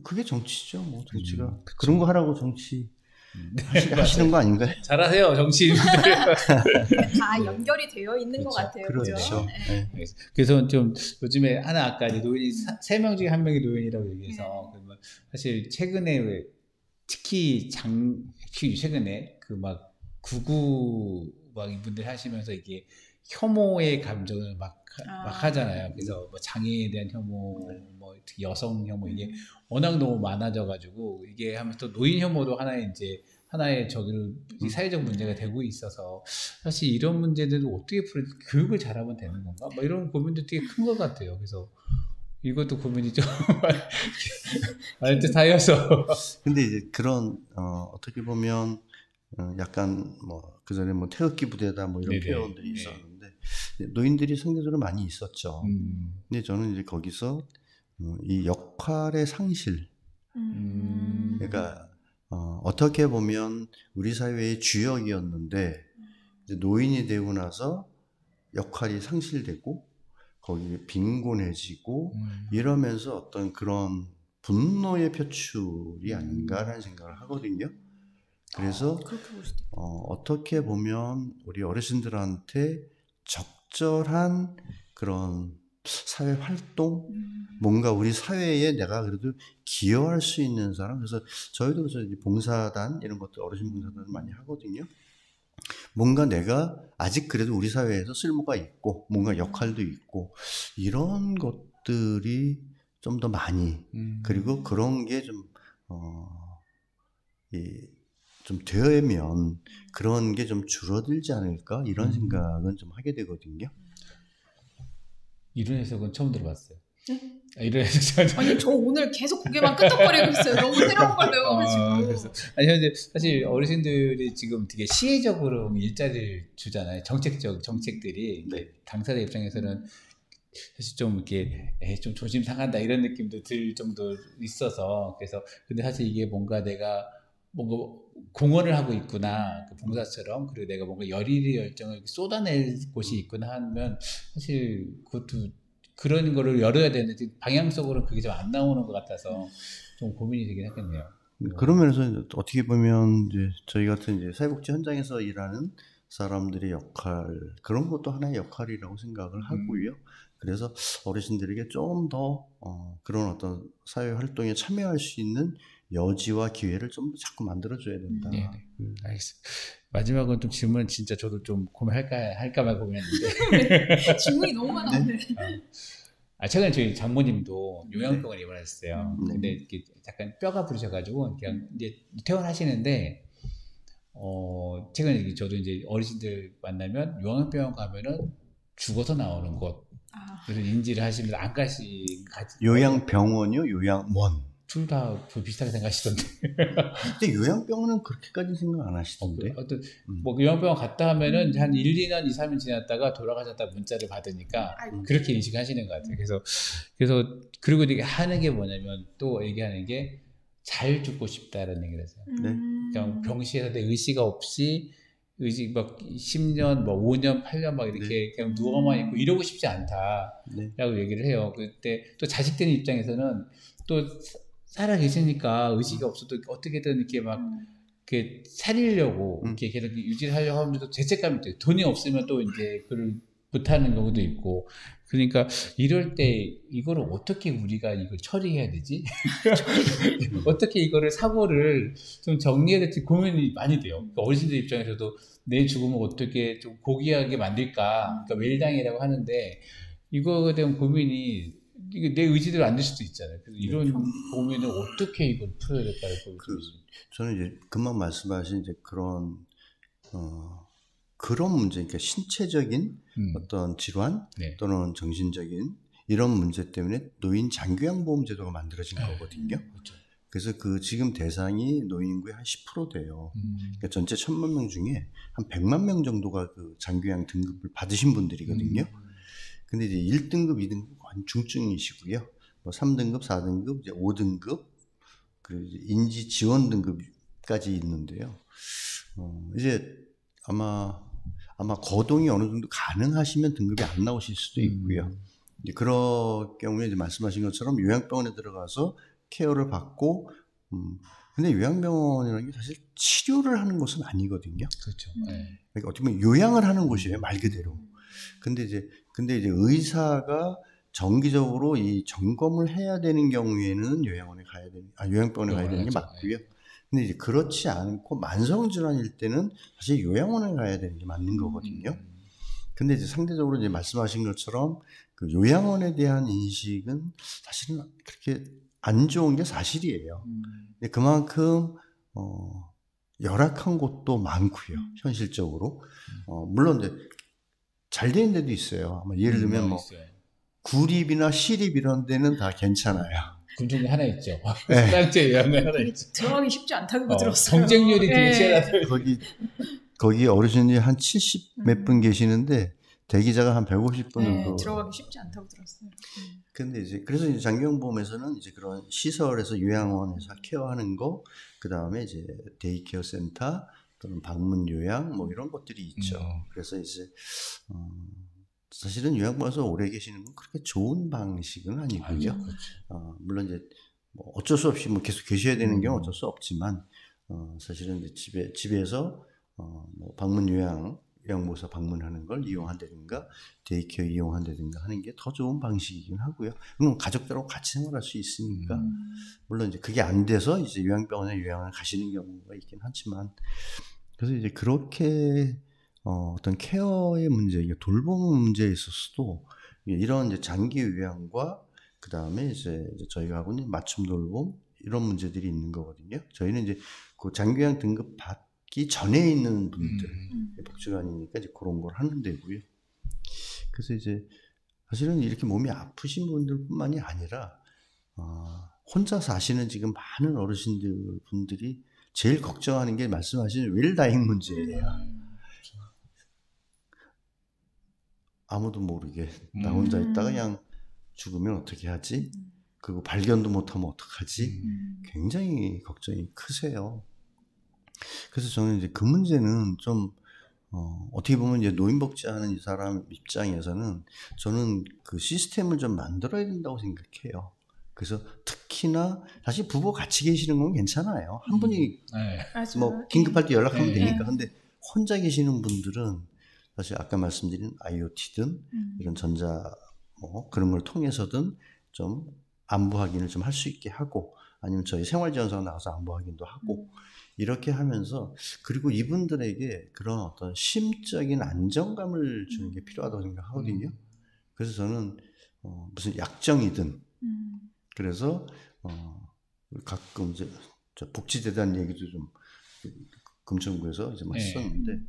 그게 정치죠. 뭐 정치가 그런 거 하라고 정치 하시는 거 아닌가요? 잘하세요 정치인들. 다 연결이 되어 있는 것 같아요. 그렇죠. 네. 그래서 좀 요즘에 아까 노인이 3명 중에 1명이 노인이라고 얘기해서 그러면 사실 최근에 특히 최근에 그 막 구구 막 이분들 하시면서 이게 혐오의 감정을 막 하잖아요. 그래서 뭐 장애에 대한 혐오, 뭐 특히 여성 혐오 이게 워낙 너무 많아져가지고 이게 하면 또 노인 혐오도 하나의 사회적 문제가 되고 있어서 사실 이런 문제들을 어떻게 교육을 잘하면 되는 건가? 뭐 이런 고민도 되게 큰 것 같아요. 그래서 이것도 고민이 좀 많을 듯 하여서. 근데 이제 그런 어떻게 보면 약간 뭐 그전에 뭐 태극기 부대다 뭐 이런 표현들이 있었는데 노인들이 상대적으로 많이 있었죠. 근데 저는 이제 거기서 이 역할의 상실. 그러니까 어떻게 보면 우리 사회의 주역이었는데 이제 노인이 되고 나서 역할이 상실되고 거기 빈곤해지고 이러면서 어떤 그런 분노의 표출이 아닌가라는 생각을 하거든요. 그래서 어떻게 보면 우리 어르신들한테 적절한 그런 사회 활동, 뭔가 우리 사회에 내가 그래도 기여할 수 있는 사람. 그래서 저희도 그래서 봉사단 이런 것들 어르신 봉사단 많이 하거든요. 뭔가 내가 아직 그래도 우리 사회에서 쓸모가 있고 뭔가 역할도 있고 이런 것들이 좀 더 많이 그리고 그런 게 좀 되면 그런 게 좀 줄어들지 않을까 이런 생각은 좀 하게 되거든요. 이런 해석은 처음 들어봤어요. 이래서 아니 저 오늘 계속 고개만 끄덕거리고 있어요. 너무 새로운 걸 배워가지고. 그래서 아니 현재 사실 어르신들이 지금 되게 시혜적으로 일자리를 주잖아요. 정책들이 네. 당사자 입장에서는 사실 좀 이렇게 좀 조심 상한다 이런 느낌도 들 정도 있어서 그래서 근데 사실 이게 뭔가 내가 뭔가 공헌을 하고 있구나 그 봉사처럼 그리고 내가 뭔가 열정을 쏟아낼 곳이 있구나 하면 사실 그것도 그런 거를 열어야 되는데 방향성으로는 그게 좀 안 나오는 것 같아서 좀 고민이 되긴 하겠네요. 그런 면에서 어떻게 보면 이제 저희 같은 이제 사회복지 현장에서 일하는 사람들의 역할 그런 것도 하나의 역할이라고 생각을 하고요. 그래서 어르신들에게 좀 더 그런 어떤 사회 활동에 참여할 수 있는 여지와 기회를 좀 더 자꾸 만들어줘야 된다. 네, 알겠습니다. 마지막은 좀 질문 진짜 저도 좀 할까 말 고민했는데 질문이 너무 많아 오늘. 최근에 저희 장모님도 요양병원에 입원하셨어요. 네. 근데 이렇게 약간 뼈가 부르셔가지고 그냥 이제 퇴원하시는데 최근에 저도 이제 어르신들 만나면 요양병원 가면은 죽어서 나오는 곳 그래서 인지를 하시면서 안 요양병원이요? 요양원? 둘 다 비슷하게 생각하시던데. 근데 요양병원은 그렇게까지 생각 안 하시던데. 어떤 뭐 요양병원 갔다 하면은 한 1, 2년, 2, 3년 지났다가 돌아가셨다 문자를 받으니까 그렇게 인식하시는 것 같아요. 그래서 그리고 이게 하는 게 뭐냐면 또 얘기하는 게 잘 죽고 싶다라는 얘기를 하세요. 네. 그냥 병실에서 내 의지가 없이 막 10년, 뭐 5년, 8년 막 이렇게 그냥 누워만 있고 이러고 싶지 않다라고 얘기를 해요. 그때 또 자식들 입장에서는 또 살아 계시니까 의지가 없어도 어떻게든 이렇게 막 이렇게 살리려고 이렇게 계속 유지를 하려고 하면서 죄책감이 있대요. 돈이 없으면 또 이제 그걸 못하는 경우도 있고. 그러니까 이럴 때 이거를 어떻게 우리가 이걸 처리해야 되지? 어떻게 이거를 사고를 좀 정리해야 될지 고민이 많이 돼요. 그러니까 어르신들 입장에서도 내 죽음을 어떻게 좀 고귀하게 만들까? 그러니까 웰당이라고 하는데 이거에 대한 고민이 이게 내 의지대로 안 될 수도 있잖아요. 그래서 이런 고민을 어떻게 이걸 풀어야 될까를 저는 이제 금방 말씀하신 이제 그런 문제, 그러니까 신체적인 어떤 질환 네. 또는 정신적인 이런 문제 때문에 노인 장기요양보험 제도가 만들어진 거거든요. 그렇죠. 그래서 그 지금 대상이 노인 인구의 한 10% 돼요. 그러니까 전체 1,000만 명 중에 한 100만 명 정도가 그 장기요양 등급을 받으신 분들이거든요. 근데 이제 1등급, 2등급 중증이시고요. 뭐 3등급, 4등급, 이제 5등급, 그리고 이제 인지 지원 등급까지 있는데요. 이제 아마 거동이 어느 정도 가능하시면 등급이 안 나오실 수도 있고요. 이제 그럴 경우에 이제 말씀하신 것처럼 요양병원에 들어가서 케어를 받고, 근데 요양병원이라는 게 사실 치료를 하는 곳은 아니거든요. 그렇죠. 네. 그러니까 어떻게 보면 요양을 하는 곳이에요, 말 그대로. 근데 이제 의사가 정기적으로 이 점검을 해야 되는 경우에는 요양병원에 가야 되는 게 맞고요. 근데 이제 그렇지 않고 만성질환일 때는 사실 요양원에 가야 되는 게 맞는 거거든요. 근데 이제 상대적으로 이제 말씀하신 것처럼 그 요양원에 대한 인식은 사실은 그렇게 안 좋은 게 사실이에요. 근데 그만큼 열악한 곳도 많고요, 현실적으로. 물론 이제 잘 되는 데도 있어요. 아마 예를 들면 뭐 구립이나 시립 이런 데는 다 괜찮아요. 군중에 하나 있죠. 쌍제 요양에 하나 있죠. 들어가기 쉽지 않다고 들었어요. 경쟁률이 되게 치열하다. 거기 어르신이 한 70 몇 분 계시는데 대기자가 한 150분 정도. 들어가기 쉽지 않다고 들었어요. 근데 이제 그래서 이제 장기요양보험에서는 이제 그런 시설에서 요양원에서 케어하는 거, 그 다음에 이제 데이케어 센터 또는 방문 요양 뭐 이런 것들이 있죠. 그래서 이제 사실은 요양원에서 오래 계시는 건 그렇게 좋은 방식은 아니고요. 물론 이제 뭐 어쩔 수 없이 뭐 계속 계셔야 되는 경우 어쩔 수 없지만 사실은 이제 집에서 뭐 방문 요양보호사 방문하는 걸 이용한다든가 데이케어 이용한다든가 하는 게 더 좋은 방식이긴 하고요. 그럼 가족들하고 같이 생활할 수 있으니까. 물론 이제 그게 안 돼서 이제 요양병원에 요양을 가시는 경우가 있긴 하지만, 그래서 이제 그렇게 어떤 케어의 문제, 돌봄 문제에 있어서도 이런 이제 장기 요양과 그 다음에 이제 저희가 하고 있는 맞춤 돌봄 이런 문제들이 있는 거거든요. 저희는 이제 그 장기 요양 등급 받기 전에 있는 분들, 복지관이니까 이제 그런 걸 하는 데고요. 그래서 이제 사실은 이렇게 몸이 아프신 분들뿐만이 아니라 혼자 사시는 지금 많은 어르신들 분들이 제일 걱정하는 게 말씀하신 웰다잉 문제예요. 아무도 모르게 나 혼자 있다가 그냥 죽으면 어떻게 하지? 그리고 발견도 못하면 어떡하지? 굉장히 걱정이 크세요. 그래서 저는 이제 그 문제는 좀 어떻게 보면 이제 노인복지하는 이 사람 입장에서는 저는 그 시스템을 좀 만들어야 된다고 생각해요. 그래서 특히나 사실 부부 같이 계시는 건 괜찮아요. 한 분이 뭐 긴급할 때 연락하면 되니까. 근데 혼자 계시는 분들은 사실 아까 말씀드린 IoT든 이런 전자 뭐 그런 걸 통해서든 좀 안부 확인을 좀 할 수 있게 하고 아니면 저희 생활지원사가 나가서 안부 확인도 하고 이렇게 하면서 그리고 이분들에게 그런 어떤 심적인 안정감을 주는 게 필요하다고 생각하거든요. 그래서 저는 무슨 약정이든 그래서 가끔 이제 저 복지재단 얘기도 좀 금천구에서 이제 막 했었는데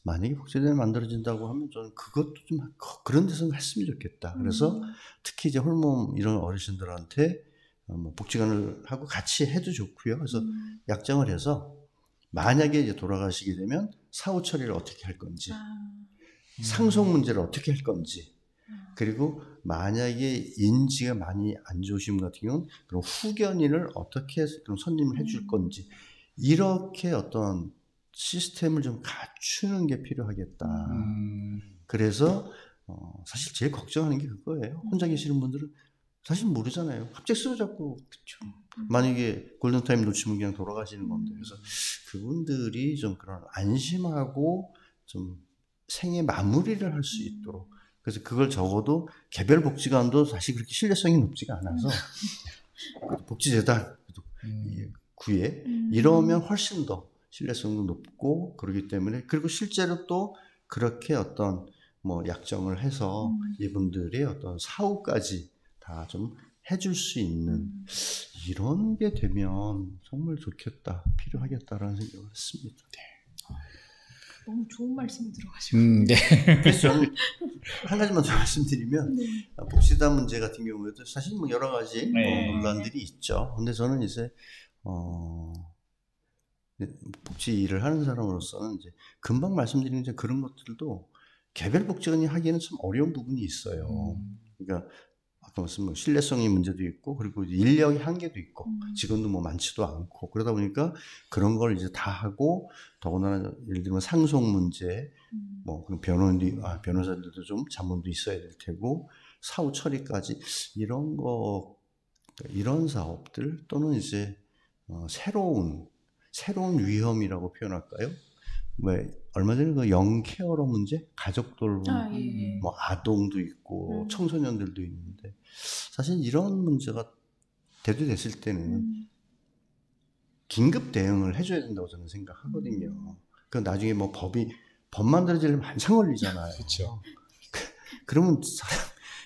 만약에 복지재단이 만들어진다고 하면 저는 그것도 좀 그런 데서 했으면 좋겠다. 그래서 특히 이제 홀몸 이런 어르신들한테 뭐 복지관을 하고 같이 해도 좋고요. 그래서 약정을 해서 만약에 이제 돌아가시게 되면 사후 처리를 어떻게 할 건지, 상속 문제를 어떻게 할 건지, 그리고 만약에 인지가 많이 안 좋으신 분 같은 경우는 그럼 후견인을 어떻게 그럼 선임을 해줄 건지 이렇게 어떤 시스템을 좀 갖추는 게 필요하겠다. 그래서 사실 제일 걱정하는 게 그거예요. 혼자 계시는 분들은 사실 모르잖아요. 갑자기 쓰러졌고 만약에 골든타임 놓치면 그냥 돌아가시는 건데 그래서 그분들이 좀 그런 안심하고 좀 생애 마무리를 할 수 있도록 그래서 그걸 적어도 개별 복지관도 사실 그렇게 신뢰성이 높지가 않아서 복지재단 구에 이러면 훨씬 더 신뢰성도 높고 그러기 때문에 그리고 실제로 또 그렇게 어떤 뭐 약정을 해서 이분들의 어떤 사후까지 다 좀 해줄 수 있는 이런 게 되면 정말 좋겠다, 필요하겠다라는 생각을 했습니다. 너무 좋은 말씀이 들어가시고. 네. 그래서 저는 한 가지만 더 말씀드리면 복지재단 문제 같은 경우에도 사실 뭐 여러 가지 논란들이 있죠. 근데 저는 이제 복지 일을 하는 사람으로서는 이제 금방 말씀드린 이제 그런 것들도 개별 복지관이 하기에는 참 어려운 부분이 있어요. 그러니까 아까 말씀드린 신뢰성의 문제도 있고 그리고 인력의 한계도 있고 직원도 뭐 많지도 않고 그러다 보니까 그런 걸 이제 다 하고 더군다나 예를 들면 상속 문제 뭐 그런 변호사들도 좀 자문도 있어야 될 테고 사후 처리까지 이런 거 이런 사업들 또는 이제 새로운 위험이라고 표현할까요? 왜 얼마 전에 그 영케어러 문제, 가족들 뭐 아동도 있고 청소년들도 있는데 사실 이런 문제가 대두됐을 때는 긴급 대응을 해줘야 된다고 저는 생각하거든요. 그 나중에 뭐 법 만들어지려면 한참 걸리잖아요. 그렇죠. 그러면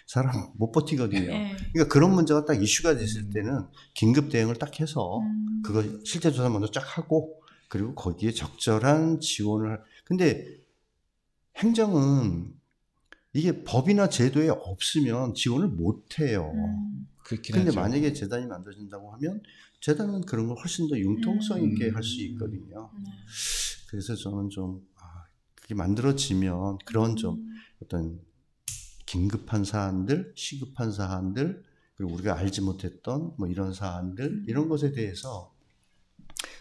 사람 못 버티거든요. 그러니까 그런 문제가 딱 이슈가 됐을 때는 긴급 대응을 딱 해서 그거 실태 조사 먼저 쫙 하고 그리고 거기에 적절한 지원을 근데 행정은 이게 법이나 제도에 없으면 지원을 못 해요. 근데 만약에 재단이 만들어진다고 하면 재단은 그런 걸 훨씬 더 융통성 있게 할 수 있거든요. 그래서 저는 좀 그게 만들어지면 그런 좀 어떤 긴급한 사안들, 시급한 사안들, 그리고 우리가 알지 못했던 뭐 이런 사안들, 이런 것에 대해서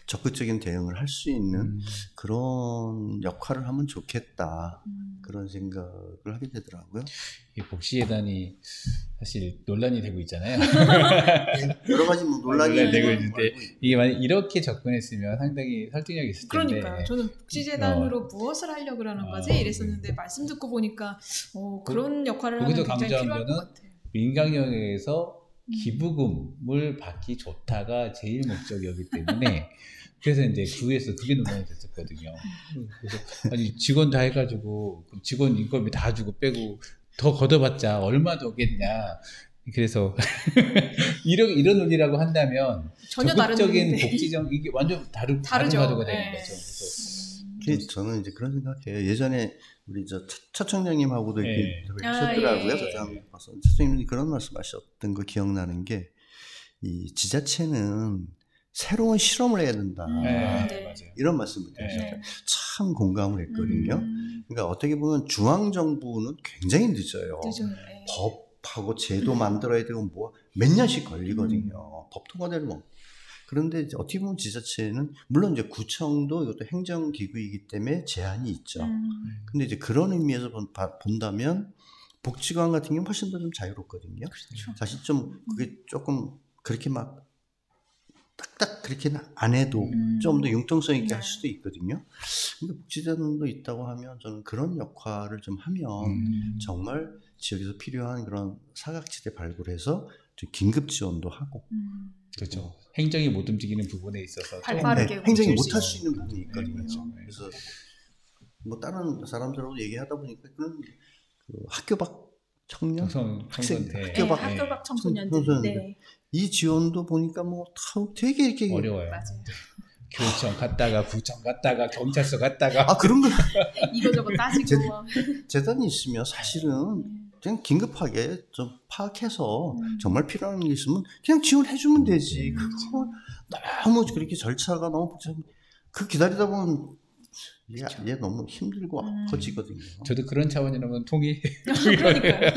적극적인 대응을 할 수 있는 그런 역할을 하면 좋겠다. 그런 생각을 하게 되더라고요. 이 복지재단이 사실 논란이 되고 있잖아요. 여러 가지 뭐 논란이 되고 있는데 이게 만약 이렇게 접근했으면 상당히 설득력이 있을 텐데. 그러니까 저는 복지재단으로 무엇을 하려고 그러는 거지 이랬었는데 말씀 듣고 보니까 그런 역할을 하면 굉장히 필요할 것 같아요. 민간 영역에서 기부금을 받기 좋다가 제일 목적이었기 때문에 그래서 이제 구에서 그게 논란이 됐었거든요. 그래서 아니 직원 다 해가지고 직원 인건비 다 주고 빼고 더 걷어봤자 얼마 더겠냐. 그래서 이런 논리라고 한다면 전혀 적극적인 다른 복지정 이게 완전 다른 가도가 되는 거죠. 그래서 저는 이제 그런 생각해요. 예전에 우리 차청장님하고도 이렇게 네. 인터뷰를 하셨더라고요. 예, 예. 차청장님이 그런 말씀하셨던 거 기억나는 게 이 지자체는 새로운 실험을 해야 된다. 네, 네. 맞아요. 이런 말씀을 네. 하셨어요. 참 공감을 했거든요. 그러니까 어떻게 보면 중앙 정부는 굉장히 늦어요. 늦어요. 네. 법하고 제도 만들어야 되고 뭐 몇 년씩 걸리거든요. 법 통과되면. 그런데 이제 어떻게 보면 지자체는 물론 이제 구청도 이것도 행정기구이기 때문에 제한이 있죠. 근데 이제 그런 의미에서 본다면 복지관 같은 경우는 훨씬 더 좀 자유롭거든요. 그렇죠. 사실 좀 그게 조금 그렇게 막 딱딱 그렇게는 안 해도 좀 더 융통성 있게 할 수도 있거든요. 근데 복지관도 있다고 하면 저는 그런 역할을 좀 하면 정말 지역에서 필요한 그런 사각지대 발굴해서 좀 긴급 지원도 하고 그렇죠. 행정이 못 움직이는 부분에 있어서 발빠르게 네, 행정이 움직일 수 못할 수 있는 있는 부분이 있거든요. 그렇죠. 그래서 뭐 다른 사람들하고 얘기하다 보니까 그런 그 학교 밖 청년 학생 청소년 학교 밖 학교 밖 청소년들. 청소년들. 네. 이 지원도 보니까 뭐 다 되게 이렇게 어려워요. 맞아요. 교육청 갔다가 구청 갔다가 경찰서 갔다가 그런 거 이거저거 따지고 막. 재단이 있으면 사실은 그냥 긴급하게 좀 파악해서 정말 필요한 게 있으면 그냥 지원해 주면 되지. 그거 너무 그렇게 절차가 너무 복잡해. 그 기다리다 보면 얘 너무 힘들고 아파지거든요. 저도 그런 차원이라면 통이. 그러니까요.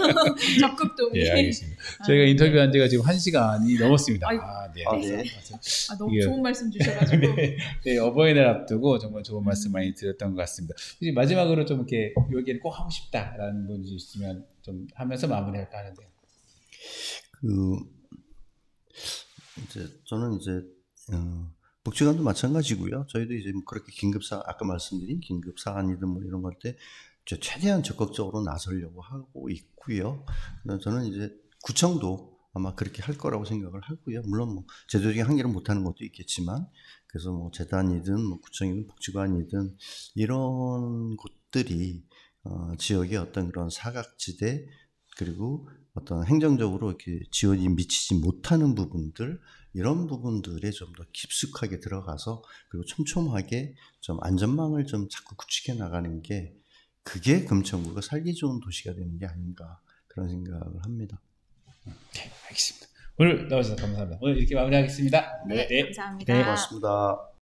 적극 동의. 예, 알겠습니다. 저희가 인터뷰한 지가 지금 1시간이 넘었습니다. 아이고. 네. 네. 너무 이게- 좋은 말씀 주셔가지고. 네, 어버이날 앞두고 정말 좋은 말씀 많이 드렸던 것 같습니다. 이제 마지막으로 좀 이렇게 이 얘기를 꼭 하고 싶다라는 분이 있으면 좀 하면서 마무리할까 하는데요. 이제 저는 이제 복지관도 마찬가지고요. 저희도 이제 뭐 그렇게 아까 말씀드린 긴급 사안이든 뭐 이런 걸 때 최대한 적극적으로 나서려고 하고 있고요. 저는 이제 구청도 아마 그렇게 할 거라고 생각을 하고요. 물론 뭐 제도적인 한계는 못하는 것도 있겠지만, 그래서 뭐 재단이든 뭐 구청이든 복지관이든 이런 곳들이 지역의 어떤 그런 사각지대 그리고 어떤 행정적으로 이렇게 지원이 미치지 못하는 부분들, 이런 부분들에 좀 더 깊숙하게 들어가서 그리고 촘촘하게 좀 안전망을 좀 자꾸 구축해 나가는 게, 그게 금천구가 살기 좋은 도시가 되는 게 아닌가, 그런 생각을 합니다. 네, 알겠습니다. 오늘 나와주셔서 감사합니다. 오늘 이렇게 마무리하겠습니다. 네, 네. 감사합니다. 고맙습니다.